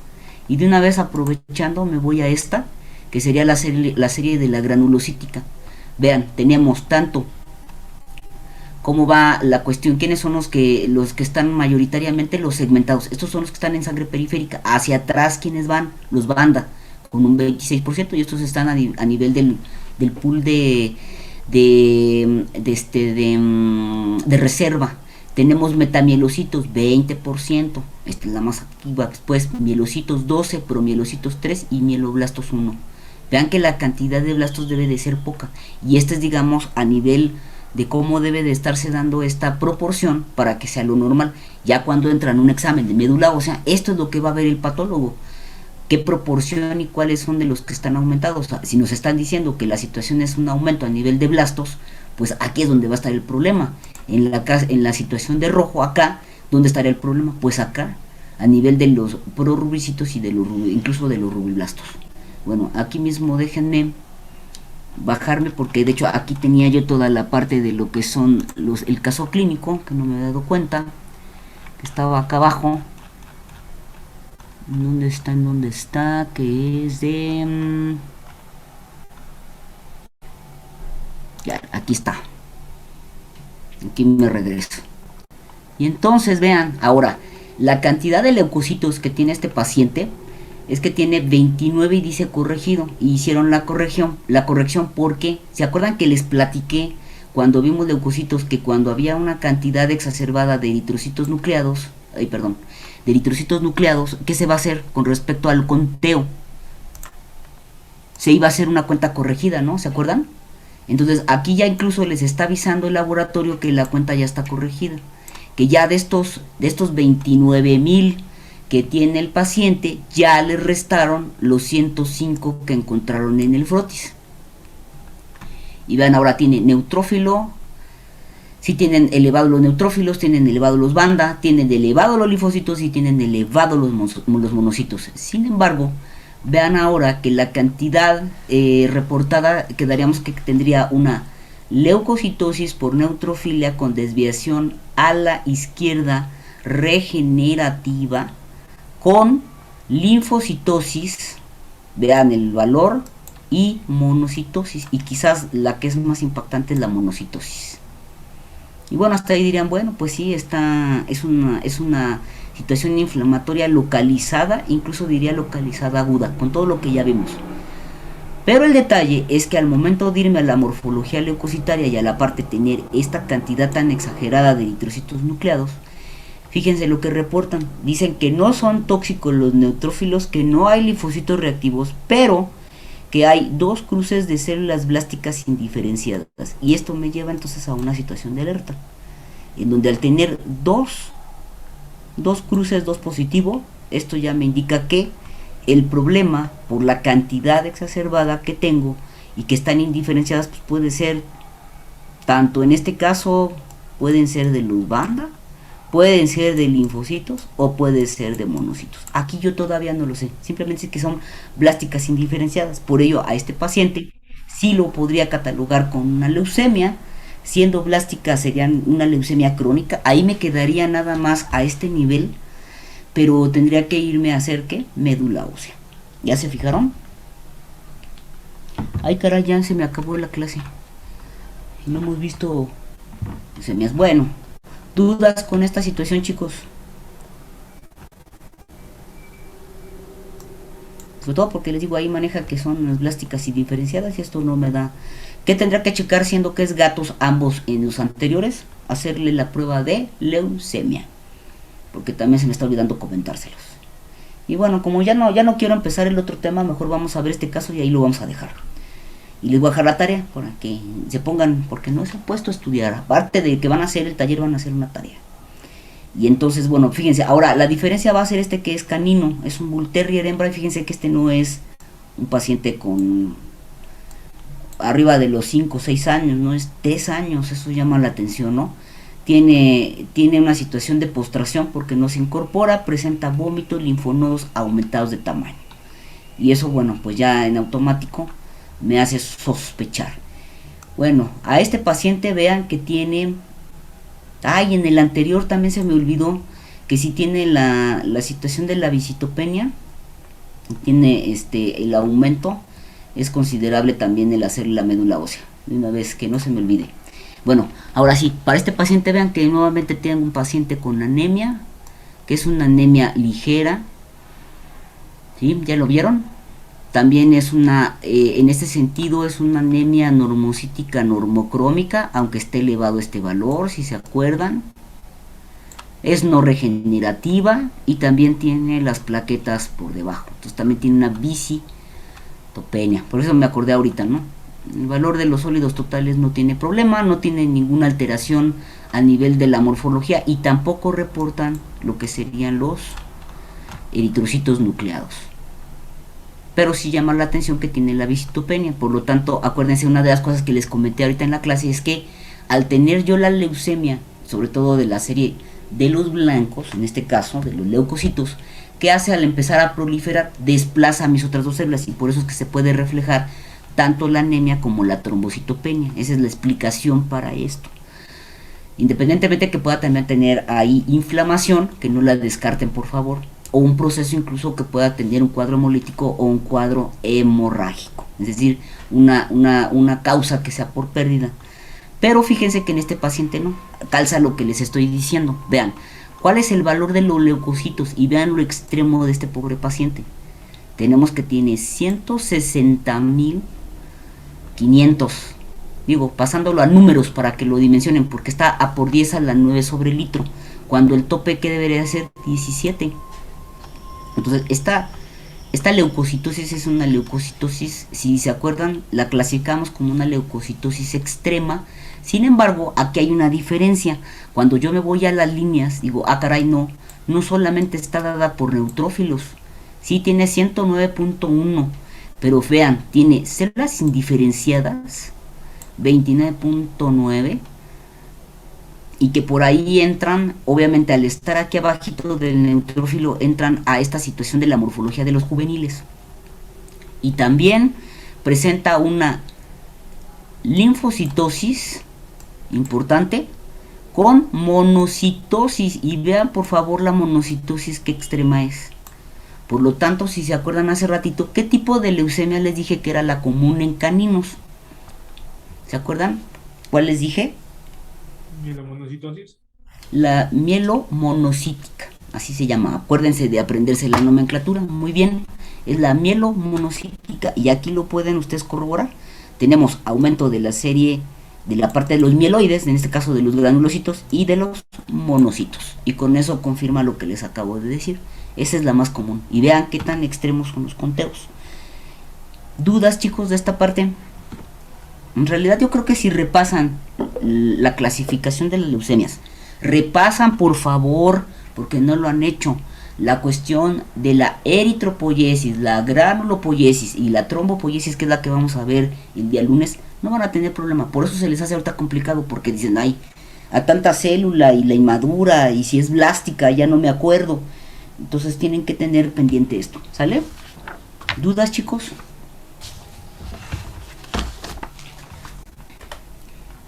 A: Y de una vez aprovechando me voy a esta, que sería la serie de la granulocítica. Vean, tenemos tanto cómo va la cuestión, quiénes son los que están mayoritariamente los segmentados. Estos son los que están en sangre periférica. Hacia atrás, ¿quiénes van? Los banda, con un 26%, y estos están a nivel del pool de reserva. Tenemos metamielocitos 20%, esta es la más activa. Después mielocitos 12, promielocitos 3 y mieloblastos 1. Vean que la cantidad de blastos debe de ser poca, y este es, digamos, a nivel de cómo debe de estarse dando esta proporción para que sea lo normal. Ya cuando entra en un examen de médula ósea, esto es lo que va a ver el patólogo, qué proporción y cuáles son de los que están aumentados. Si nos están diciendo que la situación es un aumento a nivel de blastos, pues aquí es donde va a estar el problema. En la situación de rojo, acá, ¿dónde estaría el problema? Pues acá, a nivel de los prorubricitos y incluso de los rubiblastos. Bueno, aquí mismo déjenme bajarme, porque de hecho aquí tenía yo toda la parte de lo que son el caso clínico, que no me he dado cuenta, que estaba acá abajo. ¿Dónde está? Que es de... ya, aquí está. Aquí me regreso. Y entonces vean, ahora, la cantidad de leucocitos que tiene este paciente es que tiene 29 y dice corregido. Y hicieron la corrección porque, ¿se acuerdan que les platiqué cuando vimos leucocitos que cuando había una cantidad exacerbada de eritrocitos nucleados, ¿qué se va a hacer con respecto al conteo? Se iba a hacer una cuenta corregida, ¿no? ¿Se acuerdan? Entonces aquí ya incluso les está avisando el laboratorio que la cuenta ya está corregida, que ya de estos 29,000 que tiene el paciente, ya le restaron los 105 que encontraron en el frotis. Y vean, ahora tiene neutrófilo. Si tienen elevados los neutrófilos, tienen elevados los banda, tienen elevados los linfocitos y tienen elevados los monocitos. Sin embargo, vean ahora que la cantidad reportada, quedaríamos que tendría una leucocitosis por neutrofilia con desviación a la izquierda regenerativa, con linfocitosis, vean el valor, y monocitosis, y quizás la que es más impactante es la monocitosis. Y bueno, hasta ahí dirían, bueno, pues sí, es una situación inflamatoria localizada, incluso diría localizada aguda, con todo lo que ya vimos. Pero el detalle es que al momento de irme a la morfología leucocitaria y a la parte de tener esta cantidad tan exagerada de eritrocitos nucleados, fíjense lo que reportan. Dicen que no son tóxicos los neutrófilos, que no hay linfocitos reactivos, pero que hay 2 cruces de células blásticas indiferenciadas. Y esto me lleva entonces a una situación de alerta, en donde al tener dos cruces, 2 positivo, esto ya me indica que el problema, por la cantidad exacerbada que tengo y que están indiferenciadas, pues puede ser, tanto en este caso, pueden ser de luz banda, pueden ser de linfocitos o puede ser de monocitos. Aquí yo todavía no lo sé, simplemente sé que son blásticas indiferenciadas. Por ello a este paciente sí lo podría catalogar con una leucemia, siendo blásticas serían una leucemia crónica. Ahí me quedaría nada más a este nivel, pero tendría que irme a hacer ¿qué? Médula ósea. ¿Ya se fijaron? Ay caray, ya se me acabó la clase y no hemos visto leucemias. Bueno, ¿dudas con esta situación, chicos? Sobre todo porque les digo, ahí maneja que son las blásticas indiferenciadas y esto no me da. ¿Qué tendrá que checar siendo que es gatos ambos en los anteriores? Hacerle la prueba de leucemia, porque también se me está olvidando comentárselos. Y bueno, como ya no quiero empezar el otro tema, mejor vamos a ver este caso y ahí lo vamos a dejar. Y les voy a dejar la tarea para que se pongan, porque no se han puesto a estudiar. Aparte de que van a hacer el taller, van a hacer una tarea. Y entonces, bueno, fíjense, ahora la diferencia va a ser este que es canino, es un Bull Terrier hembra, y fíjense que este no es un paciente con arriba de los 5 o 6 años, no es 3 años, eso llama la atención, ¿no? Tiene una situación de postración porque no se incorpora, presenta vómitos, linfonodos aumentados de tamaño. Y eso, bueno, pues ya en automático me hace sospechar. Bueno, a este paciente vean que tiene... Ay, en el anterior también se me olvidó que si tiene la situación de la visitopenia, tiene el aumento es considerable también el hacer la médula ósea, de una vez que no se me olvide. Bueno, ahora sí, para este paciente vean que nuevamente tengo un paciente con anemia, que es una anemia ligera, ¿sí? ¿Ya lo vieron? También es una, en este sentido es una anemia normocítica normocrómica, aunque esté elevado este valor, si se acuerdan. Es no regenerativa y también tiene las plaquetas por debajo. Entonces también tiene una visitopenia. Por eso me acordé ahorita, ¿no? El valor de los sólidos totales no tiene problema, no tiene ninguna alteración a nivel de la morfología y tampoco reportan lo que serían los eritrocitos nucleados. Pero sí llama la atención que tiene la visitopenia. Por lo tanto, acuérdense, una de las cosas que les comenté ahorita en la clase es que al tener yo la leucemia, sobre todo de la serie de los blancos, en este caso de los leucocitos, ¿qué hace al empezar a proliferar? Desplaza a mis otras dos células y por eso es que se puede reflejar tanto la anemia como la trombocitopenia. Esa es la explicación para esto. Independientemente que pueda también tener ahí inflamación, que no la descarten por favor, o un proceso incluso que pueda tener un cuadro hemolítico o un cuadro hemorrágico, es decir, una causa que sea por pérdida. Pero fíjense que en este paciente no, calza lo que les estoy diciendo. Vean, ¿cuál es el valor de los leucocitos? Y vean lo extremo de este pobre paciente. Tenemos que tiene 160.500. Digo, pasándolo a números para que lo dimensionen, porque está a por 10 a la 9 sobre litro, cuando el tope que debería ser 17. Entonces, esta leucocitosis es una leucocitosis, si se acuerdan, la clasificamos como una leucocitosis extrema. Sin embargo, aquí hay una diferencia. Cuando yo me voy a las líneas, digo, ah caray, no solamente está dada por neutrófilos, sí tiene 109.1, pero vean, tiene células indiferenciadas, 29.9, y que por ahí entran, obviamente al estar aquí abajito del neutrófilo, entran a esta situación de la morfología de los juveniles. Y también presenta una linfocitosis importante con monocitosis, y vean por favor la monocitosis que extrema es. Por lo tanto, si se acuerdan hace ratito, ¿qué tipo de leucemia les dije que era la común en caninos? ¿Se acuerdan? ¿Cuál les dije?
K: Mielomonocitosis.
A: La mielomonocítica, así se llama. Acuérdense de aprenderse la nomenclatura. Muy bien, es la mielomonocítica, y aquí lo pueden ustedes corroborar. Tenemos aumento de la serie, de la parte de los mieloides, en este caso de los granulocitos y de los monocitos, y con eso confirma lo que les acabo de decir. Esa es la más común, y vean qué tan extremos son los conteos. ¿Dudas, chicos, de esta parte? En realidad yo creo que si repasan la clasificación de las leucemias, repasan por favor, porque no lo han hecho, la cuestión de la eritropoiesis, la granulopoiesis y la trombopoiesis, que es la que vamos a ver el día lunes, no van a tener problema. Por eso se les hace ahorita complicado, porque dicen, ay, a tanta célula y la inmadura, y si es blástica ya no me acuerdo. Entonces tienen que tener pendiente esto, ¿sale? ¿Dudas, chicos?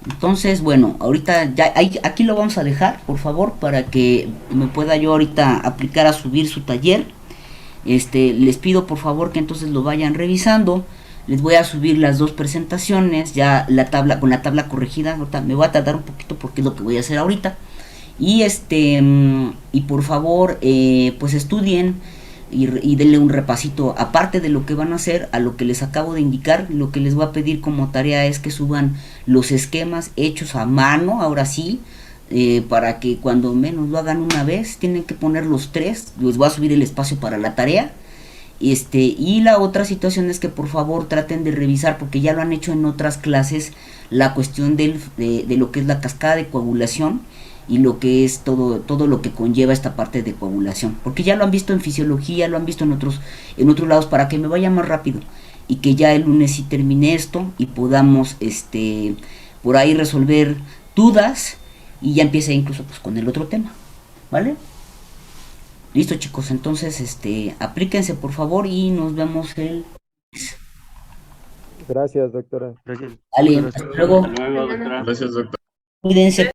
A: Entonces, bueno, ahorita ya aquí lo vamos a dejar, por favor, para que me pueda yo ahorita aplicar a subir su taller. Les pido por favor que entonces lo vayan revisando. Les voy a subir las dos presentaciones, ya la tabla, con la tabla corregida. Ahorita me voy a tardar un poquito porque es lo que voy a hacer ahorita. Y y por favor, pues estudien y denle un repasito, aparte de lo que van a hacer, a lo que les acabo de indicar. Lo que les voy a pedir como tarea es que suban los esquemas hechos a mano, ahora sí, para que cuando menos lo hagan una vez, tienen que poner los 3, les voy a subir el espacio para la tarea. Y la otra situación es que por favor traten de revisar, porque ya lo han hecho en otras clases, la cuestión de lo que es la cascada de coagulación, y lo que es todo lo que conlleva esta parte de coagulación, porque ya lo han visto en fisiología, lo han visto en otros lados, para que me vaya más rápido y que ya el lunes sí termine esto y podamos por ahí resolver dudas, y ya empiece incluso pues con el otro tema, ¿vale? Listo, chicos, entonces aplíquense por favor y nos vemos el...
I: Gracias, doctora.
A: Vale, hasta luego.
H: Hasta luego, doctora.
C: Gracias, doctor.
A: Cuídense.